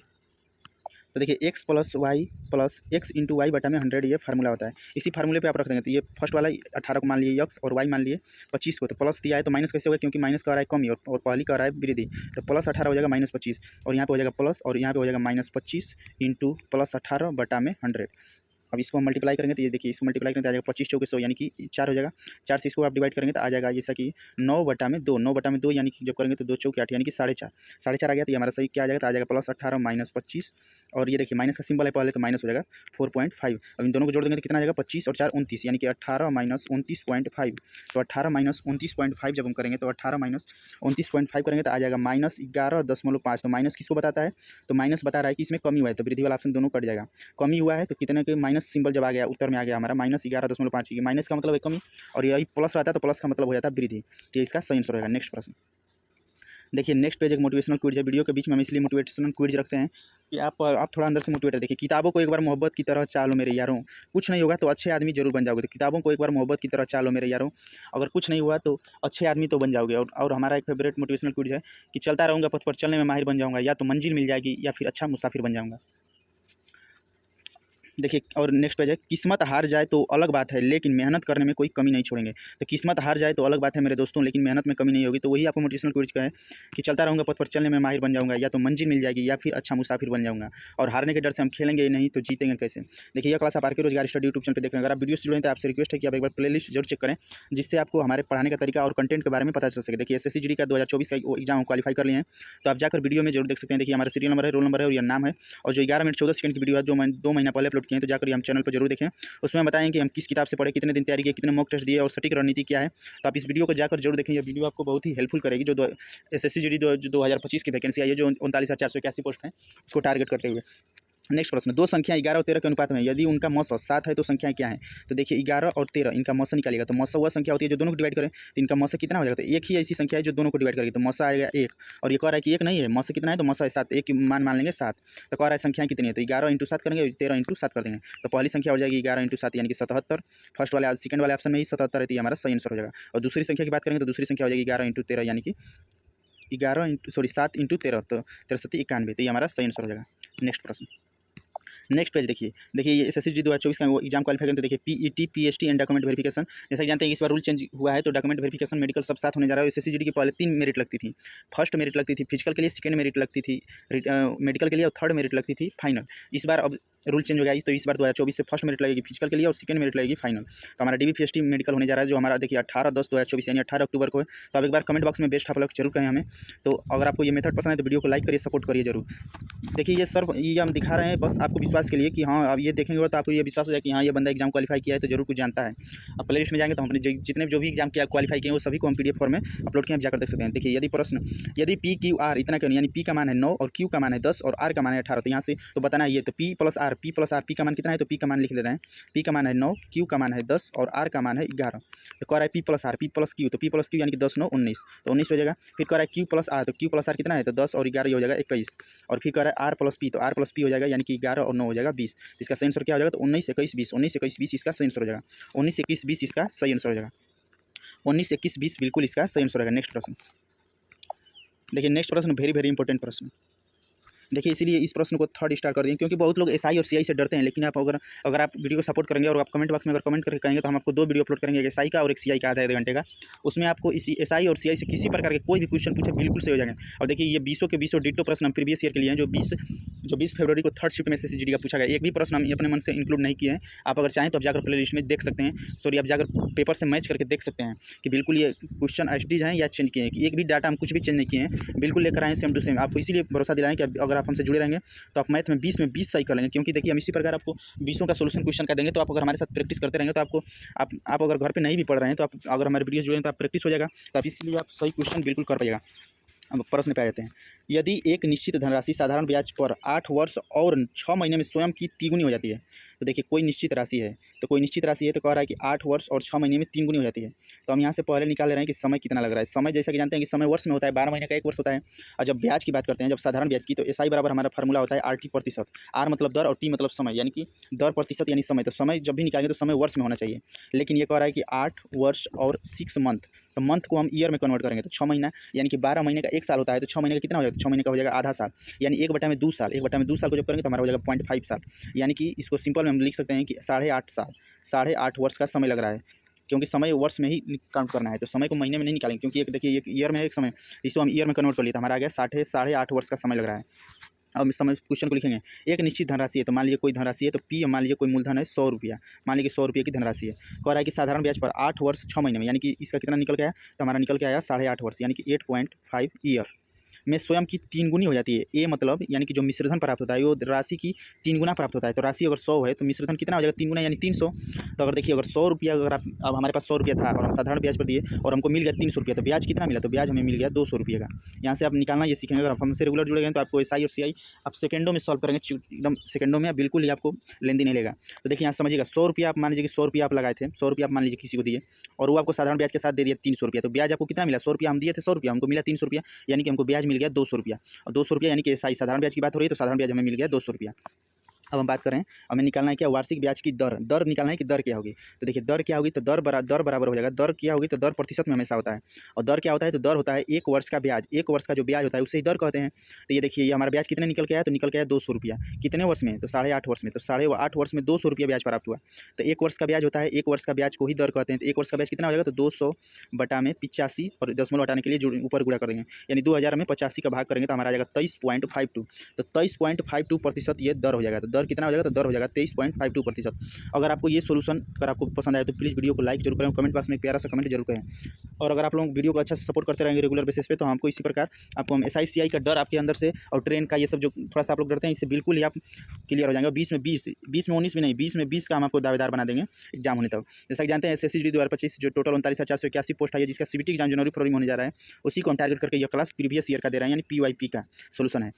तो देखिए x + y + x × y बटा में 100, ये फार्मूला होता है। इसी फार्मूले पे आप रख देंगे। तो ये फर्स्ट वाला 18 को मान लिए x और y मान लिए 25 को, तो प्लस दिया है तो माइनस कैसे होगा, क्योंकि माइनस का रहा है कमी और पहली का रहा है वृद्धि। तो +18 हो जाएगा -25 और यहाँ पे हो जाएगा प्लस और यहाँ पे हो जाएगा -25 × +18 बटा में 100। अब इसको हम मल्टीप्लाई करेंगे तो ये देखिए, इसको मल्टीप्लाई करेंगे तो आ जाएगा 25 × 100 यानी कि 4 हो जाएगा। 4 से इसको आप डिवाइड करेंगे तो आ जाएगा जैसा कि 9/2 यानी कि जब करेंगे तो 2 × 4 = 8 यानी कि 4.5 आ गया। तो ये हमारा सही क्या आ जाएगा, तो आ जाएगा +18 - 25 और ये देखिए माइनस का सिंबल है पहले, तो माइनस हो जाएगा 4.5। अब इन दोनों को जोड़ देंगे तो कितना आ जाएगा, 25 और 4 29 यानी कि 18 - 29.5। तो 18 - 29.5 जब हम करेंगे तो 18 - 29.5 करेंगे तो आ जाएगा -11.5। तो माइनस किसको बताता है, तो माइनस बता रहा है कि इसमें कमी हुआ है, तो वृद्धि वाला ऑप्शन दोनों कट जाएगा। कमी हुआ है तो कितने के माइनस सिंबल जब आ गया उत्तर में आ गया हमारा -11.5 की, माइनस का मतलब है कमी और यही प्लस रहता है तो प्लस का मतलब हो जाता है वृद्धि। ये इसका सही आंसर होगा। नेक्स्ट प्रश्न देखिए, नेक्स्ट पेज एक मोटिवेशनल क्विज है। वीडियो के बीच में हम इसलिए मोटिवेशनल क्विज रखते हैं कि आप थोड़ा अंदर से मोटिवेट है। देखिए, किताबों को एक बार मोहब्बत की तरह चालो मेरे यारों, कुछ नहीं होगा तो अच्छे आदमी जरूर बन जाओगे। तो किताबों को एक बार मोहब्बत की तरह चालो मेरे यारों, अगर कुछ नहीं हुआ तो अच्छे आदमी तो बन जाओगे। और हमारा एक फेवरेट मोटिवेशनल क्विज है कि चलता रहूँगा पथ पर चलने में माहिर बन जाऊँगा, या तो मंजिल मिल जाएगी या फिर अच्छा मुसाफिर बन जाऊँगा। देखिए, और नेक्स्ट पेज है, किस्मत हार जाए तो अलग बात है लेकिन मेहनत करने में कोई कमी नहीं छोड़ेंगे। तो किस्मत हार जाए तो अलग बात है मेरे दोस्तों, लेकिन मेहनत में कमी नहीं होगी। तो वही आपको मोटिवेशनल क्विज का है कि चलता रहूँगा पथ पर चलने में माहिर बन जाऊँगा, या तो मंजिल मिल जाएगी या फिर अच्छा मुसाफिर बन जाऊँगा। और हारने के डर से हम खेलेंगे नहीं तो जीतेंगे कैसे। देखिए, यह क्लास आप आरके रोजगार स्टडी यूट्यूब चैनल पर देख रहे हैं। अगर आप वीडियो से जुड़े हैं तो आपसे रिक्वेस्ट है कि आप एक बार प्ले लिस्ट जरूर चेक करें, जिससे आपको हमारे पढ़ाने का तरीका और कंटेंट के बारे में पता चल सके। देखिए, SSC GD का 2024 का एग्जाम क्वालिफाई कर लिए हैं, तो आप जाकर वीडियो में जरूर देख सकते हैं। देखिए, हमारा सीरियल नंबर है, रोल नंबर है और यह नाम है। और जो 11 मिनट 14 सेकंड की वीडियो है जो मैं 2 महीना पहले अपलोड किए हैं, तो जाकर हम चैनल पर जरूर देखें। उसमें बताएं कि हम किस किताब से पढ़े, कितने दिन तैयारी किए, कितने मॉक टेस्ट दिए और सटीक रणनीति क्या है। तो आप इस वीडियो को जाकर जरूर देखें। यह वीडियो आपको बहुत ही हेल्पफुल करेगी। जो SSC GD 2025 की वैकेंसी आई है, जो 39,481 पोस्ट है, उसको टारगेट करते हुए। नेक्स्ट प्रश्न, दो संख्या 11 और 13 के अनुपात में यदि उनका मौसा 7 है तो संख्याएं क्या है। तो देखिए, 11 और 13 इनका मौसा निकालिएगा। तो मौसा वह संख्या होती है जो दोनों को डिवाइड करें, तो इनका मौसा कितना हो जाएगा। तो एक ही ऐसी संख्या है जो दोनों को डिवाइड करेगी, तो मौसा आएगा 1। और ये कह रहा है कि एक नहीं है, मौसा कितना है, तो मौसा है 7, एक मान लेंगे 7। तो कह रहा है संख्या कितनी है, तो 11 × 7 करेंगे और 13 × 7 कर देंगे। तो पहली संख्या हो जाएगी 11 × 7 यानी कि 77। फर्स्ट वाले सेकंड वाले ऑप्शन में ही 77 है, तो हमारा सही आंसर हो जाएगा। और दूसरी संख्या की बात करेंगे तो दूसरी संख्या हो जाएगी 11 × 13 यानी कि 7 × 13, तो 13 91, तो ये हमारा सही आंसर हो जाएगा। नेक्स्ट प्रश्न, नेक्स्ट पेज देखिए, ये SSC GD 2024 का एग्जाम क्वालिफाई तो देखिए PET PhD and document verification. जैसा कि जानते हैं कि इस बार रूल चेंज हुआ है, तो डॉक्यूमेंट वेरिफिकेशन मेडिकल सब साथ होने जा रहा है। SSC GD के पहले 3 मेरिट लगती थी। फर्स्ट मेरिट लगती थी फिजिकल के लिए, सेकंड मेरिट लगती थी मेडिकल के लिए और थर्ड मेरिट लगती थी फाइनल। इस बार अब रूल चेंज हो गया, तो इस बार 2024 से फर्स्ट मेरिट लगेगी फिजिकल के लिए और सेकंड मेरिट लगेगी फाइनल। तो हमारा DB PhD मेडिकल होने जा रहा है, जो हमारा देखिए 18/10/2024 यानी 18 अक्टूबर को है। तो आप एक बार कमेंट बॉक्स में बेस्ट ऑफ लक जरूर कहें हमें। तो अगर आपको ये मेथड पसंद है तो वीडियो को लाइक करिए, सपोर्ट करिए जरूर। देखिए, ये हम दिखा रहे हैं, बस आपको विश्वास बस के लिए कि हाँ अब ये देखेंगे तो आपको ये विश्वास हो जाए कि हाँ ये बंदा एग्जाम क्वालीफाई किया है तो जरूर कुछ जानता है। अब प्ले लिस्ट में जाएंगे तो हमने जितने जो भी एग्जाम किया क्वालीफाई किए वो सभी को हम PDF फॉर्म में अपलोड किए, आप जाकर देख सकते हैं। देखिए यदि P Q R इतना क्यों नहीं, यानी P का मान है 9 और Q का मान है 10 और R का मान है 18, तो यहाँ से तो बताना ये तो P + R P का मान कितना है, तो P का मान लिख ले रहे हैं। P का मान है 9, Q का मान है 10 और R का मान है 11। तो कह रहा है P + R P + Q, तो P + Q यानी कि 10 9 19, तो 19 हो जाएगा। फिर कह रहा है Q + R, तो Q + R कितना है, तो 10 और 11 ये हो जाएगा 21। और फिर कह रहा है R + P, तो R + P हो जाएगा यानी कि 11 और 9 हो जाएगा 20। इसका सही आंसर क्या हो जाएगा, तो 19 21 20, 19 21 20 इसका सही आंसर हो जाएगा। 19 21 20 इसका सही आंसर हो जाएगा। 19 21 20 बिल्कुल इसका सही आंसर हो जाएगा। नेक्स्ट प्रश्न देखिए, नेक्स्ट प्रश्न वेरी इंपॉर्टेंट प्रश्न। देखिए इसीलिए इस प्रश्न को 3 स्टार कर दिए, क्योंकि बहुत लोग SI और CI से डरते हैं। लेकिन आप अगर आप वीडियो को सपोर्ट करेंगे और आप कमेंट बॉक्स में अगर कमेंट करके कहेंगे तो हम आपको 2 वीडियो अपलोड करेंगे, एक SI का और एक CI का आधा घंटे का। उसमें आपको इसी SI और CI से किसी प्रकार के कोई भी क्वेश्चन पूछे बिल्कुल सही हो जाएंगे। और देखिए ये 20 के 20 डिट्टो प्रश्न हम प्रीवियस ईयर के लिए हैं, जो 20 फरवरी को 3rd शिफ्ट में SSGD का पूछा गया। एक भी प्रश्न हम अपने मन से इंक्लूड नहीं किए हैं। आप अगर चाहें तो आप जाकर प्ले लिस्ट में देख सकते हैं, सॉरी आप जाकर पेपर से मैच करके देख सकते हैं कि बिल्कुल ये क्वेश्चन एचडीज हैं या चेंज किए हैं, कि एक भी डाटा हम कुछ भी चेंज नहीं किए हैं, बिल्कुल लेकर आए सेम टू सेम। आपको इसीलिए भरोसा दिलाएं कि अगर आप हमसे जुड़े रहेंगे तो आप मैथ में 20 सही कर लेंगे। क्योंकि देखिए हम इसी प्रकार आपको 20 का सोल्यूशन क्वेश्चन का देंगे, तो आप अगर हमारे साथ प्रैक्टिस करते रहेंगे तो आपको आप अगर घर पे नहीं भी पढ़ रहे हैं तो आप अगर हमारे वीडियो जुड़े हैं तो आप प्रैक्टिस हो जाएगा, तो आप इसलिए आप सही क्वेश्चन बिल्कुल कर पाइएगा। अब प्रश्न पे आ जाते हैं। यदि एक निश्चित धनराशि साधारण ब्याज पर 8 वर्ष और 6 महीने में स्वयं की 3 गुनी हो जाती है, तो देखिए कोई निश्चित राशि है, तो कोई निश्चित राशि है तो कह रहा है कि 8 वर्ष और 6 महीने में 3 गुनी हो जाती है। तो हम यहाँ से पहले निकाल ले रहे हैं कि समय कितना लग रहा है। समय जैसा कि जानते हैं कि समय वर्ष में होता है, 12 महीने का 1 वर्ष होता है। और जब ब्याज की बात करते हैं, जब साधारण ब्याज की, तो SI बराबर हमारा फार्मूला होता है RT प्रतिशत। R मतलब दर और T मतलब समय, यानी कि दर प्रतिशत यानी समय। तो समय जब भी निकालेंगे तो समय वर्ष में होना चाहिए। लेकिन ये कह रहा है कि 8 वर्ष और 6 मंथ, तो मंथ को हम ईयर में कन्वर्ट करेंगे तो 6 महीना, यानी कि 12 महीने का 1 साल होता है, तो 6 महीने का कितना हो जाएगा, 6 महीने का हो जाएगा आधा साल, यानी 1/2 साल। 1/2 साल को जब करेंगे तो हमारा हो जाएगा 0.5 साल। यानी कि इसको सिंपल में हम लिख सकते हैं कि 8.5 साल, 8.5 वर्ष का समय लग रहा है। क्योंकि समय वर्ष में ही काउंट करना है, तो समय को महीने में नहीं निकालेंगे, क्योंकि एक देखिए एक ईयर में है एक समय, इसको हम ईयर में कन्वर्ट कर लिए तो हमारा आ गया 8.5 वर्ष का समय लग रहा है। अब समय क्वेश्चन को लिखेंगे। एक निश्चित धनराशि है, तो मान लीजिए कोई धनराशि है, तो P मान लीजिए कोई मूलधन है 100 रुपया, मान लीजिए 100 रुपये की धनराशि है। कह रहा है कि साधारण ब्याज पर 8 वर्ष 6 महीने में, यानी कि इसका कितना निकल के आया, तो हमारा निकल के आया 8.5 वर्ष, यानी कि 8.5 ईयर में स्वयं की 3 गुनी हो जाती है। ए मतलब यानी कि जो मिश्रधन प्राप्त होता है वो राशि की 3 गुना प्राप्त होता है। तो राशि अगर 100 है तो मिश्रधन कितना हो जाएगा, 3 गुना यानी 300। तो अगर देखिए अगर 100 रुपया, अगर आप अब हमारे पास 100 रुपया था और हम साधारण ब्याज पर दिए और हमको मिल गया 300 रुपया, तो ब्याज कितना मिला, तो ब्याज हमें मिल गया 200 रुपये का। यहाँ से आप निकालना ये सीखेंगे। अगर आप हमसे रेगुलर जुड़े गए तो आपको SI और CI आप सेकंडों में सॉल्व करेंगे, एकदम सेकंडों में, बिल्कुल ही आपको लेंदी नहीं लेगा। तो देखिए यहाँ समझिएगा, 100 रुपया आप मान लीजिए कि 100 रुपया आप लगाए थे, 100 रुपया आप मान लीजिए किसी को दिए और वो आपको साधारण ब्याज के साथ दे दिया 300 रुपया, तो ब्याज आपको कितना मिला, 100 रुपया हम दिए थे, 100 रुपया हमको मिला 300 रुपया, यानी कि हमको ब्याज मिल गया 200 रुपया। और 200 रुपया यानी कि SI साधारण ब्याज की बात हो रही है, तो साधारण ब्याज हमें मिल गया 200 रुपया। अब हम बात करें, हमें निकालना है क्या, वार्षिक ब्याज की दर निकालना है कि दर क्या होगी। तो देखिए दर क्या होगी, तो दर बराबर हो जाएगा, दर क्या होगी, तो दर प्रतिशत में हमेशा होता है। और दर क्या होता है, तो दर होता है 1 वर्ष का ब्याज, 1 वर्ष का जो ब्याज होता है उसे ही दर कहते हैं। तो ये देखिए ये हमारा ब्याज कितने निकल के आया, तो निकल के आया 200 रुपया। कितने वर्ष में, तो 8.5 वर्ष में, तो 8.5 वर्ष में 200 रुपया ब्याज प्राप्त हुआ। तो 1 वर्ष का ब्याज होता है, 1 वर्ष का ब्याज को ही दर कहते हैं। तो 1 वर्ष का ब्याज कितना हो जाएगा, तो 200 बटा में 85 और दशमलव हटाने के लिए ऊपर गुणा कर देंगे, यानी 2000 में 85 का भाग करेंगे तो हमारा आ जाएगा 23.52। तो 23.52% ये दर हो जाएगा। तो दर कितना हो जाएगा, तो दर हो जाएगा 23.52%। अगर आपको ये सोल्यूशन अगर आपको पसंद आए तो प्लीज़ वीडियो को लाइक जरूर करें, कमेंट बॉक्स में एक प्यारा सा कमेंट जरूर करें। और अगर आप लोग वीडियो को अच्छा से सपोर्ट करते रहेंगे रेगुलर बेसिस पे, तो हमको इसी प्रकार आपको हम SI CI का डर आपके अंदर से और ट्रेन का ये सब जो थोड़ा सा आप लोग डरते हैं, इससे बिल्कुल ही आप क्लियर हो जाएंगे। 20 में 19 भी नहीं, 20 में 20 का हम आपको दावेदार बना देंगे एग्जाम होने तक। जैसा कि जानते हैं SSGD 2025 जो टोटल 39,481 पोस्ट है, जिसका CBT एग्जाम जनवरी फरवरी में होने जा रहा है, उसी को हम टारगेट करके यह क्लास प्रीवियस ईयर का दे रहे हैं, यानी PYP का सोल्यूशन है।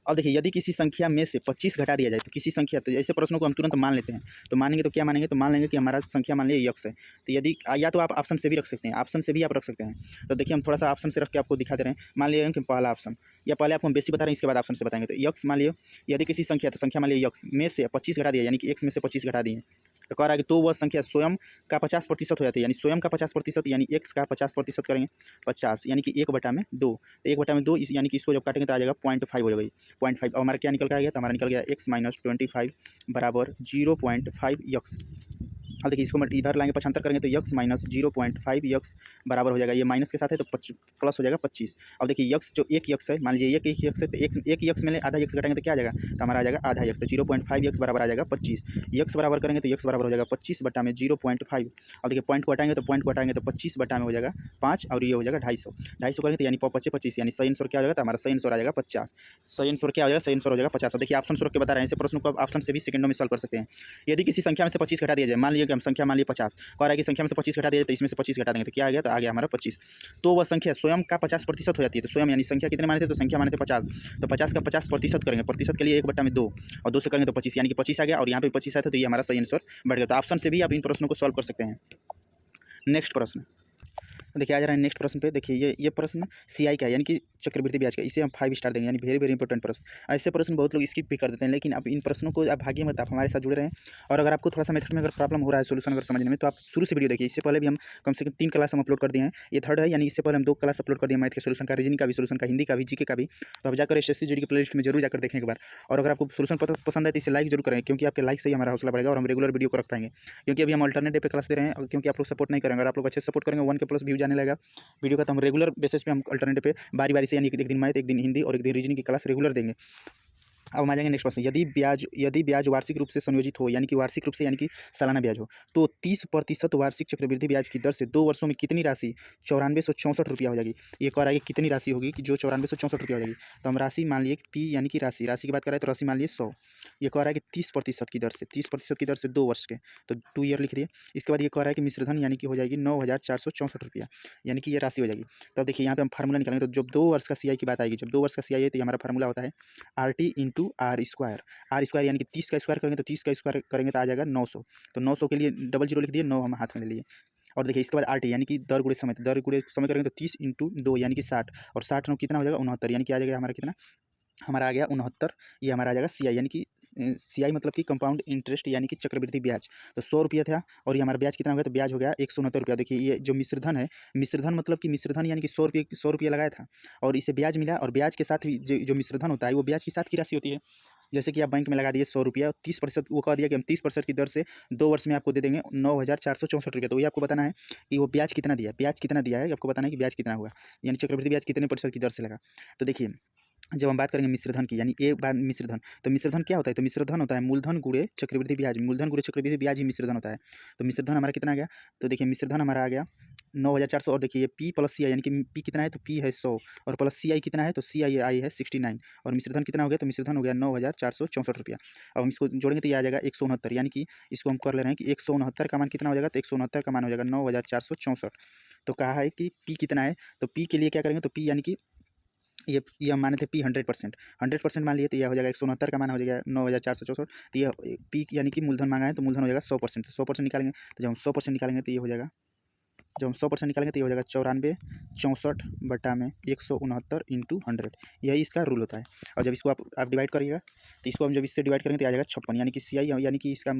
अब देखिए यदि किसी संख्या में से 25 घटा दिया जाए, तो किसी संख्या, तो ऐसे प्रश्नों को हम तुरंत मान लेते हैं। तो मानेंगे तो क्या मानेंगे, तो मान लेंगे कि हमारा संख्या मान लीजिए यक्स है। तो यदि या तो आप ऑप्शन से भी रख सकते हैं, ऑप्शन से भी आप रख सकते हैं। तो देखिए हम थोड़ा सा ऑप्शन से रख के आपको दिखा दे रहे हैं। मान लीजिए कि पहला ऑप्शन, या पहले आपको हम बेसिक बता रहे हैं, इसके बाद ऑप्शन से बताएंगे। तो यक्स मान लीजिए, यदि किसी संख्या, तो संख्या मान लीजिए यक्स में से 25 घटा दिया, यानी कि x में से 25 घटा दिए, तो कह रहा है कि तो वह संख्या स्वयं का 50% हो जाती है, यानी स्वयं का 50%, यानी x का 50% करेंगे 50, यानी कि 1/2। तो 1/2 यानी कि इसको जब काटेंगे तो आ जाएगा 0.5 हो जाएगी 0.5। और हमारा क्या निकल के आ गया, तो हमारा निकल गया x - 25 बराबर 0.5 यक्स। अब देखिए इसको इधर लाएंगे 75 करेंगे तो यक्स माइनस 0.5 यक्स बराबर हो जाएगा, ये माइनस के साथ है तो प्लस हो जाएगा 25। अब देखिए यक्स जो एक यक्स है, मान लीजिए एक यक्स है तो एक यक्स में आधा यक्स घटाएंगे तो क्या आ जाएगा, तो हमारा आ जाएगा आधा यक्स, तो 0.5 यक्स बराबर आ जाएगा 25। यक्स बराबर करेंगे तो यक्स बराबर हो जाएगा 25 बटा में 0.5। अब देखिए पॉइंट को हटाएंगे तो 25 बटा में हो जाएगा 5 और ये हो जाएगा 250 करेंगे तो यानी 25 यानी सही आंसर क्या हो जाएगा, तो हमारा सही आंसर आ जाएगा 50। सही आंसर क्या हो जाएगा, सही आंसर हो जाएगा 50। देखिए ऑप्शन रोक के बता रहे हैं, ऐसे प्रश्न को आप ऑप्शन से भी सेकंडों में सॉल्व कर सकते हैं। यदि किसी संख्या में से 25 घटा दिया जाए, मान लीजिए कि हम संख्या मान लीजिए 50, कह रहा है कि संख्या में से 25 घटा दिया जाए तो इसमें से 25 घटा देंगे तो क्या आ गया, तो आ गया हमारा 25। तो वह संख्या स्वयं का 50% हो जाती है। तो स्वयं यानी संख्या कितने माने थे, तो संख्या माने थे 50, तो 50 का 50% करेंगे, प्रतिशत के लिए 1/2 और 2 से करेंगे तो 25 यानी कि 25 आ गया और यहाँ पे 25 आया था, तो ये हमारा सही आंसर बढ़ गया। तो ऑप्शन से भी आप इन प्रश्नों को सॉल्व कर सकते हैं। नेक्स्ट प्रश्न देखिए आ जा रहा है नेक्स्ट प्रश्न पे। देखिए ये प्रश्न सीआई का है, यानी कि चक्रवृद्धि ब्याज का, इसे हम 5 स्टार देंगे, यानी वेरी वेरी इंपॉर्टेंट प्रश्न। ऐसे प्रश्न बहुत लोग स्किप भी कर देते हैं, लेकिन आप इन प्रश्नों को आप भागिए मत, आप हमारे साथ जुड़े रहें। और अगर आपको थोड़ा सा मेथड में अगर प्रॉब्लम हो रहा है सोल्यूशन अगर समझने में, तो आप शुरू से वीडियो देखिए। इससे पहले भी हम कम से कम 3 क्लास हम अपलोड कर दिए हैं, ये थर्ड है, यानी इससे पहले हम 2 क्लास अपलोड कर दिए मैथ के सोल्यूशन का, रीजनिंग का भी सोल्यूशन का, हिंदी का भी, जीके का भी। तो आप जाकर एसएससी जीडी की प्लेलिस्ट में जरूर जाकर देखें एक बार। और अगर आपको सोल्यूशन पसंद है तो इसे लाइक जरूर करें, क्योंकि आपके लाइक से ही हमारा हौसला बढ़ेगा और हम रेगुलर वीडियो को रख पाएंगे। क्योंकि अभी हम अल्टरनेट डे पे क्लास दे रहे हैं, और क्योंकि आप लोग सपोर्ट नहीं करेंगे, अगर आप लोग अच्छे सपोर्ट करेंगे 1K प्लस व्यू जाने लगेगा वीडियो का, तो हम रेगुलर बेसिस पे हम अल्टरनेटिव पे बारी बारी से, यानी कि एक दिन मैथ, एक दिन हिंदी और एक दिन रीजनिंग की क्लास रेगुलर देंगे। अब हम आ जाएंगे नेक्स्ट प्रश्न। यदि ब्याज वार्षिक रूप से संयोजित हो, यानी कि वार्षिक रूप से यानी कि सालाना ब्याज हो, तो 30% वार्षिक चक्रवृद्धि ब्याज की दर से 2 वर्षों में कितनी राशि 9464 हो जाएगी। ये कह रहा है कि कितनी राशि होगी कि जो 9464 हो जाएगी। तो हम राशि मान लिए पी, यानी कि राशि की बात करें तो राशि मान लिए 100। ये कह रहा है कि 30% की दर से 30% की दर से 2 वर्ष के, तो 2 ईयर लिख दिए। इसके बाद ये कह रहा है कि मिश्रधन यानी कि हो जाएगी 9464 यानी कि ये राशि हो जाएगी। तब देखिए यहाँ पे हम फार्मूला निकालेंगे, तो जब 2 वर्ष का सीआई की बात आएगी, जब 2 वर्ष का सीआई है तो हमारा फार्मूला होता है RT इंटू आर स्क्वायर यानी कि 30 का स्क्वायर करेंगे तो 30 का स्क्वायर करेंगे तो आ जाएगा 900। तो 900 के लिए 00 लिख दिए, 9 हम हाथ में ले लिए। और देखिए इसके बाद RT यानी कि दर गुणे समय, करेंगे तो 30 इंटू 2 यानी कि 60, और 60 में कितना हो जाएगा 69, यानी कि आ जाएगा हमारा कितना, हमारा आ गया 69। ये हमारा आ जाएगा सीआई, यानी कि सीआई मतलब कि कंपाउंड इंटरेस्ट यानी कि चक्रवृद्धि ब्याज। तो 100 रुपया था और ये हमारा ब्याज कितना हो गया, तो ब्याज हो गया 169 रुपया। देखिए ये जो मिश्रधन है, मिश्रधन मतलब कि मिश्रधन यानी कि 100 रुपये लगाया था और इसे ब्याज मिला, और ब्याज के साथ भी जो मिश्रधन होता है वो ब्याज के साथ की राशि होती है। जैसे कि आप बैंक में लगा दिए 100 रुपया, 30% वो कह दिया कि हम 30% की दर से 2 वर्ष में आपको दे देंगे 9464 रुपया। तो ये आपको बताना है कि वो ब्याज कितना दिया है, आपको बताना है कि ब्याज कितना हुआ, यानी चक्रवृद्धि ब्याज कितने % की दर से लगा। तो देखिए जब हम बात करेंगे मिश्रधन की, यानी एक बार मिश्रधन, तो मिश्रधन क्या होता है, तो मिश्रधन होता है मूलधन गुणे चक्रवृद्धि ब्याज, मूलधन गुणे चक्रवृद्धि ब्याज ही मिश्रधन होता है। तो मिश्रधन हमारा कितना आ गया, तो देखिए मिश्रधन हमारा आ गया 9400, और देखिए ये पी प्लस सी आई, यानी कि पी कितना है, तो पी है 100 और प्लस सी आई कितना है, तो सी आई है 69, और मिश्रधन कितना हो गया, तो मिश्रधन हो गया 9464 रुपया। अब हम इसको जोड़ेंगे तो ये आ जाएगा 169, यानी कि इसको हम कर ले रहे हैं कि 169 का मान कितना हो जाएगा, तो 169 का मान हो जाएगा 9464। तो कहा है कि पी कितना है, तो पी के लिए क्या करेंगे, तो पी यानी कि ये हम माने थे पी 100% मान लिए, तो यह हो जाएगा 169 का मान हो जाएगा 9464। तो ये पी यानी कि मूलधन मांगा है, तो मूलधन हो जाएगा 100%, 100% निकालेंगे, तो जब हम 100% निकालेंगे तो ये हो जाएगा, जब हम 100% निकालेंगे तो ये हो जाएगा 94 बटा में 169 इंटू 100, यही इसका रूल होता है। और जब इसको आप डिवाइड करिएगा, तो इसको हम जब इससे डिवाइड करेंगे तो आ जाएगा 56, यानी कि सीआई, यानी कि इसका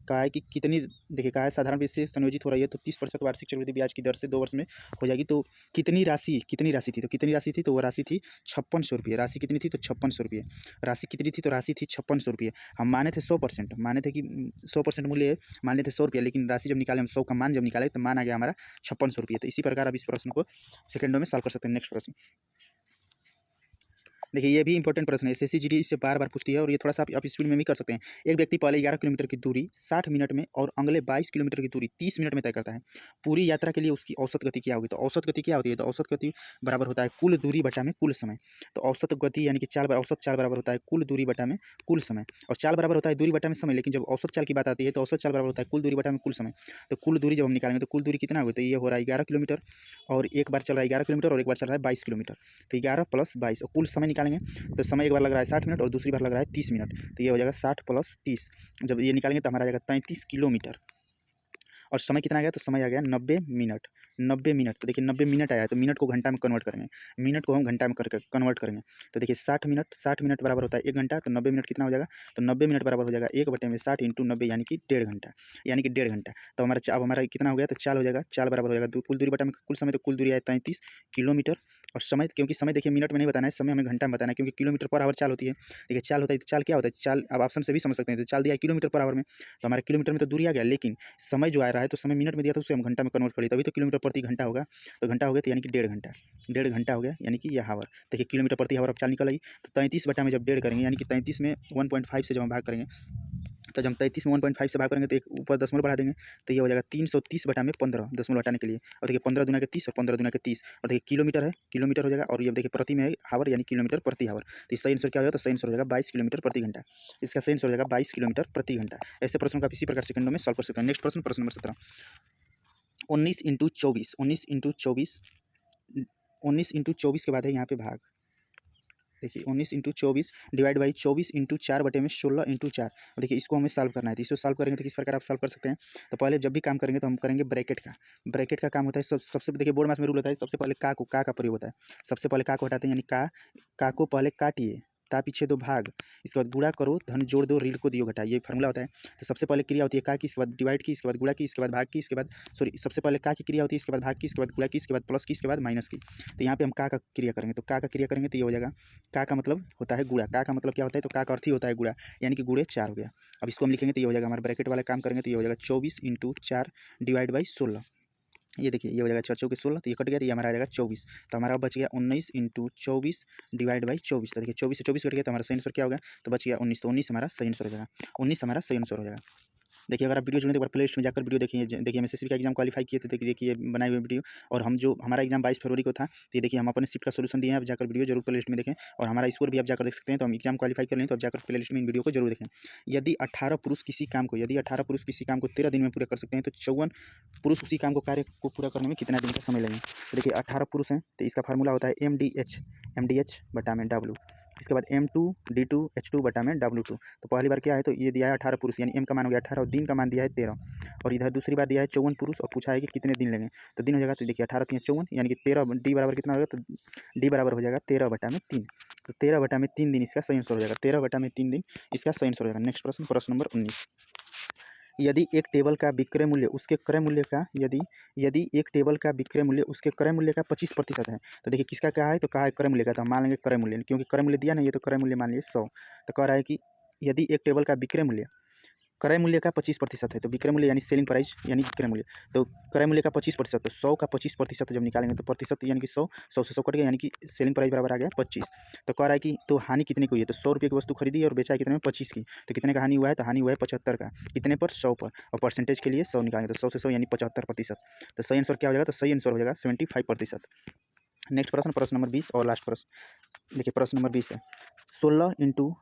कहा है कि कितनी, देखिए कहा है साधारण ब्याज से संयोजित हो रही है, तो 30% वार्षिक चक्रवृद्धि ब्याज की दर से 2 वर्ष में हो जाएगी। तो कितनी राशि थी, तो वो राशि थी 5600 रुपये। राशि कितनी थी, तो 5600 रुपये। राशि कितनी थी, तो राशि थी 5600 रुपये। हम माने थे 100%, माने थे कि 100% मूल्य माने थे 100 रुपये, लेकिन राशि जब निकाले, हम 100 का मान जब निकाले तो मान आ गया हमारा 5600 रुपये। तो इसी प्रकार आप इस प्रश्न को सेकंडों में सॉल्व कर सकते हैं। नेक्स्ट प्रश्न देखिए, ये भी इंपॉर्टेंट प्रश्न है, एसएससी जीडी इससे बार बार पूछती है, और ये थोड़ा सा आप स्पीड में भी कर सकते हैं। एक व्यक्ति पहले 11 किलोमीटर की दूरी 60 मिनट में और अगले 22 किलोमीटर की दूरी 30 मिनट में तय करता है। पूरी यात्रा के लिए उसकी औसत गति क्या होगी, तो औसत गति क्या होती है, तो औसत गति बराबर होता है कुल दूरी बटा में कुल समय। तो औसत गति यानी कि औसत चाल बराबर होता है कुल दूरी बटा में कुल समय, और चाल बराबर होता है दूरी बटा में समय, लेकिन जब औसत चाल की बात आती है तो औसत चाल बराबर होता है कुल दूरी बटा में कुल समय। तो कुल दूरी जब हम निकालेंगे तो कुल दूरी कितना होगी, तो ये हो रहा है 11 किलोमीटर, और एक बार चल रहा है 11 किलोमीटर और एक बार चल रहा है 22 किलोमीटर। तो 11 + 22, और कुल समय निकालेंगे तो समय एक बार लग रहा है 60 मिनट और दूसरी बार लग रहा है 30 मिनट। तो ये हो जाएगा 60 + 30, जब ये निकालेंगे तो हमारा आ जाएगा 33 किलोमीटर। और समय कितना आ गया, तो समय आ गया 90 मिनट। 90 मिनट, तो देखिए 90 मिनट आया है, तो मिनट को घंटा में कन्वर्ट करेंगे, मिनट को हम घंटा में करके कन्वर्ट करेंगे। तो देखिए 60 मिनट बराबर होता है 1 घंटा, तो 90 मिनट कितना हो जाएगा, तो 90 मिनट बराबर हो जाएगा 1/60 इंटू 90, यानी कि 1.5 घंटा, यानी कि 1.5 घंटा। तो अब हमारा कितना हो गया, तो चाल हो जाएगा, चाल बराबर हो जाएगा कुल दूरी बटा में कुल समय, तो कुल दूरी है 33 किलोमीटर। और समय, क्योंकि समय देखिए मिनट में नहीं बताना है, समय हमें घंटा में बताना है, क्योंकि किलोमीटर पर आवर चाल होती है। देखिए चाल होता है तो चाल क्या होता है, चाल आप ऑप्शन से भी समझ सकते हैं। तो चाल दिया है किलोमीटर पर आवर में, तो हमारा किलोमीटर में तो दूरी आ गया, लेकिन समय जो आ रहा है तो समय मिनट में दिया था, उसे हम घंटा में कन्वर्ट कर लिए, तभी तो किलोमीटर प्रति घंटा होगा। तो घंटा हो गया तो यानी कि 1.5 घंटा, 1.5 घंटा हो गया यानी कि यह हावर। देखिए किलोमीटर प्रति हावर अब चाल निकल आई, तो 33 बटा में जब 1.5 करेंगे यानी कि 33 में 1.5 से जब हम भाग करेंगे, तो जब हम 33 में 1.5 से भाग करेंगे तो एक ऊपर दशमलव बढ़ा देंगे, तो ये हो जाएगा 330 बटा में 15, दशमलव हटाने के लिए। और देखिए 15 दूना के 30 और 15 दूना के 30, और देखिए किलोमीटर है, किलोमीटर हो जाएगा, और ये देखिए प्रति में है हावर यानी किलोमीटर प्रति हावर। तो इसका आंसर क्या हो जाएगा, तो सही आंसर हो जाएगा 22 किलोमीटर प्रति घंटा। इसका सही आंसर हो जाएगा 22 किलोमीटर प्रति घंटा। ऐसे प्रश्न को आप इसी प्रकार सेकंडों में सॉल्व कर सकते हैं। नेक्स्ट प्रश्न, प्रश्न नंबर 17, 19 इंटू 24, 19 इंटू 24, 19 इंटू 24 के बाद है यहाँ पे भाग। देखिए 19 इंटू 24 डिवाइड बाई 24 इंटू 4 बटे में 16 इंटू 4। और देखिए इसको हमें सॉल्व करना है, तो इसको सॉल्व करेंगे तो किस प्रकार आप सॉल्व कर सकते हैं। तो पहले जब भी काम करेंगे तो हम करेंगे ब्रैकेट का। ब्रैकेट का काम होता है सबसे देखिए बोर्ड मास में रूल होता है, सबसे पहले का प्रयोग होता है। सबसे पहले का को हटाते हैं, यानी का को पहले काटिए, ता पीछे दो भाग, इसके बाद गुणा करो, धन जोड़ दो, ऋण को दियो घटा, ये फार्मूला होता है। तो सबसे पहले क्रिया होती है का की, इसके बाद डिवाइड की, इसके बाद गुणा की, इसके बाद भाग की, इसके बाद सबसे पहले का की क्रिया होती है, इसके बाद भाग की, इसके बाद गुणा की, इसके बाद प्लस की, इसके बाद माइनस की। तो यहाँ पे हम का क्रिया करेंगे, तो का क्रिया करेंगे तो ये हो जाएगा, का मतलब होता है गुणा, का मतलब क्या होता है, तो का अर्थ ही होता है गुणा, यानी कि गुणे 4 हो गया। अब इसको हम लिखेंगे तो ये हो जाएगा, हमारे ब्रैकेट वाला काम करेंगे तो ये हो जाएगा 24 इंटू 4 डिवाइड बाई 16। ये देखिए ये हो जाएगा 4 चौके 16, तो ये कट गया, तो ये हमारा आ जाएगा 24। तो हमारा बच गया 19 इंटू 24 डिवाइड बाई 24। तो देखिए 24 से 24 कट गया, तो हमारा सही आंसर क्या होगा, तो बच गया 19। तो 19 हमारा सही आंसर हो जाएगा, 19 हमारा सही आंसर हो जाएगा। देखिए अगर आप वीडियो चुने तो एक बार प्ले लिस्ट में जाकर वीडियो देखिए। देखिए हम एसएससी का एग्जाम क्वालिफाई किए थे, देखिए बनाए हुए वीडियो, और हम जो हमारा एग्जाम 22 फरवरी को था, तो ये देखिए हम अपने शिफ्ट का सोल्यूशन दिए हैं। आप जाकर वीडियो जरूर प्ले लिस्ट में देखें, और हमारा स्कोर भी आप जाकर देख सकते हैं। तो हम एग्जाम क्वालिफाई कर लें तो आप जाकर प्ले लिस्ट में इन वीडियो को जरूर देखें। यदि 18 पुरुष किसी काम को 13 दिन में पूरा कर सकते हैं, तो 54 पुरुष उसी काम को कार्य को पूरा करने में कितना दिन का समय लगेगा। तो देखिए 18 पुरुष हैं, तो इसका फार्मूला होता है MDH बटा में W, इसके बाद M2D2H2 बटा में W2। तो पहली बार क्या है, तो ये दिया है 18 पुरुष, यानी M का मान हो गया 18 और दिन का मान दिया है 13, और इधर दूसरी बार दिया है 54 पुरुष और पूछा है कि कितने दिन लगेंगे। तो दिन हो जाएगा, तो देखिए 18 3 54 यानी कि 13, डी बराबर कितना हो जाएगा, तो डी बराबर हो जाएगा 13 बटा में 3। तो 13 बटा में 3 दिन इसका सही आंसर हो जाएगा, 13 बटा में 3 दिन इसका सही आंसर हो जाएगा। नेक्स्ट प्रश्न, प्रश्न नंबर 19, यदि एक टेबल का विक्रय मूल्य उसके क्रय मूल्य का यदि एक टेबल का विक्रय मूल्य उसके क्रय मूल्य का 25% है, तो देखिए किसका क्या है, तो कहा है क्रय मूल्य का, तो हम मान लेंगे क्रय मूल्य, क्योंकि क्रय मूल्य दिया नहीं है, तो क्रय मूल्य मान लीजिए 100। तो कह रहा है कि यदि एक टेबल का विक्रय मूल्य क्रय मूल्य का 25% है, तो विक्रय मूल्य यानी सेलिंग प्राइस यानी क्रय मूल्य, तो क्रय मूल्य का 25%, तो 100 का 25% जब निकालेंगे तो प्रतिशत यानी कि 100 से 100 कट गया, यानी कि सेलिंग प्राइस बराबर आ गया 25। तो कह रहा है कि तो हानि कितने की हुई है, तो 100 रुपये की वस्तु खरीदी और बेचा है कितने में, 25 की, तो कितने का हानि हुआ है, तो हानि हुआ है 75 का, कितने पर, 100 पर, और परसेंटेज के लिए 100 निकालेंगे, तो 100 से 100 यानी 75%। तो सही आंसर क्या हो जाएगा, तो सही आंसर हो जाएगा 75%। नेक्स्ट प्रश्न, प्रश्न नंबर 20 और लास्ट प्रश्न। देखिए प्रश्न नंबर 20 है 16 इंटू,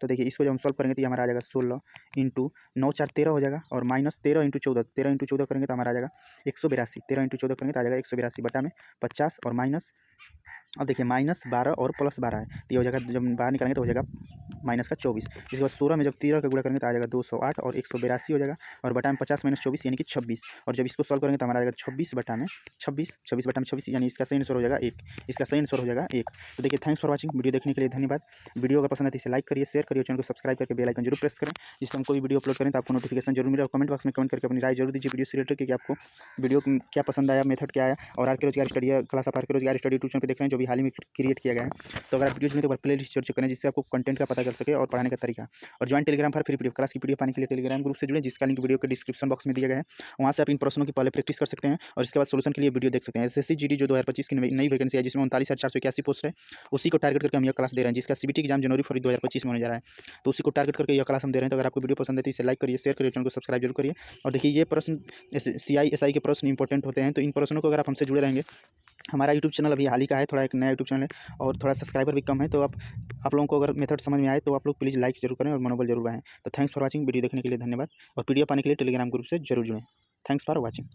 तो देखिए इसको जब हम सॉल्व करेंगे तो ये हमारा आ जाएगा 16 इंटू 9 4 13 हो जाएगा, और माइनस 13 इंटू 14, 13 इंटू 14 करेंगे तो हमारा आ जाएगा 182, 13 इंटू 14 करेंगे तो आ जाएगा 182 बटा में 50, और माइनस, अब देखिए माइनस 12 और प्लस 12 है, तो ये हो जाएगा, जब बाहर निकालेंगे तो हो जाएगा माइनस का 24। इसके बाद 16 में जब 13 का गुणा करेंगे तो आ जाएगा 208 और 182 हो जाएगा, और बटा में 50 माइनस 24 यानी कि 26, और जब इसको सॉल्व करेंगे तो हमारा आ जाएगा 26 बटा में 26 यानी इसका सही आंसर हो जाएगा 1, इसका सही आंसर हो जाएगा 1। तो देखिए थैंक्स फॉर वाचिंग, वीडियो देखने के लिए धन्यवाद। वीडियो अगर पसंद आती है इसे लाइक करिए, शेयर करिए, चैनल को सब्सक्राइब करके बेल आइकन जरूर प्रेस करें, जिससे हम कोई वीडियो अपलोड करें तो आपको नोटिफिकेशन जरूर मिले, और कमेंट बॉक्स में कमेंट करके अपनी राय जरूर दीजिए वीडियो से रिलेटेड कि आपको वीडियो क्या पसंद आया, मेथड क्या आया। और are K Rozgar study class of are K Rozgar study tuition पे देख रहे हैं, जो भी हाल ही में क्रिएट किया गया है। तो अगर आप वीडियो चुने तो प्ले लिस्ट चेक करें, जिससे आपको कंटेंट का पता चल सके और पढ़ाने का तरीका। और ज्वाइन टेलीग्राम पर फ्री पीडीएफ क्लास की पीडीएफ पाने के लिए टेलीग्राम ग्रुप से जुड़े, जिसका लिंक वीडियो के डिस्क्रिप्शन बॉक्स में दिया गया है। वहाँ से आप इन प्रश्नों की पहले प्रैक्टिस कर सकते हैं, और इसके बाद सोल्यूशन के लिए वीडियो देख सकते हैं। एसएससी जीडी जो 2025 की नई वैकेंसी है, जिसमें 39,481 पोस्ट है, उसी को टारगेट करके हम यह क्लास दे रहे हैं, जिसका सीबीटी एग्जाम जनवरी फरवरी 2025 में होने जा रहा है। तो उसी को टारगेट करके यह क्लास हम दे रहे हैं। तो अगर आपको वीडियो पसंद है तो इसे लाइक करिए, शेयर करिए, चैनल को सब्सक्राइब जरूर करिए। और देखिए ये प्रश्न CI SI के प्रश्न इंपॉर्टेंट होते हैं, तो इन प्रश्नों को अगर आप हमसे जुड़े रहेंगे, हमारा यूट्यूब चैनल अभी हाल ही का है, थोड़ा एक नया यूट्यूब चैनल है, और थोड़ा सब्सक्राइबर भी कम है, तो आप लोगों को अगर मेथड समझ में आए तो आप लोग प्लीज़ लाइक जरूर करें और मनोबल जरूर बढ़ाएं। तो थैंक्स फॉर वाचिंग, वीडियो देखने के लिए धन्यवाद, और पीडीएफ पाने के लिए टेलीग्राम ग्रुप से जरूर जुड़ें। Thanks for watching.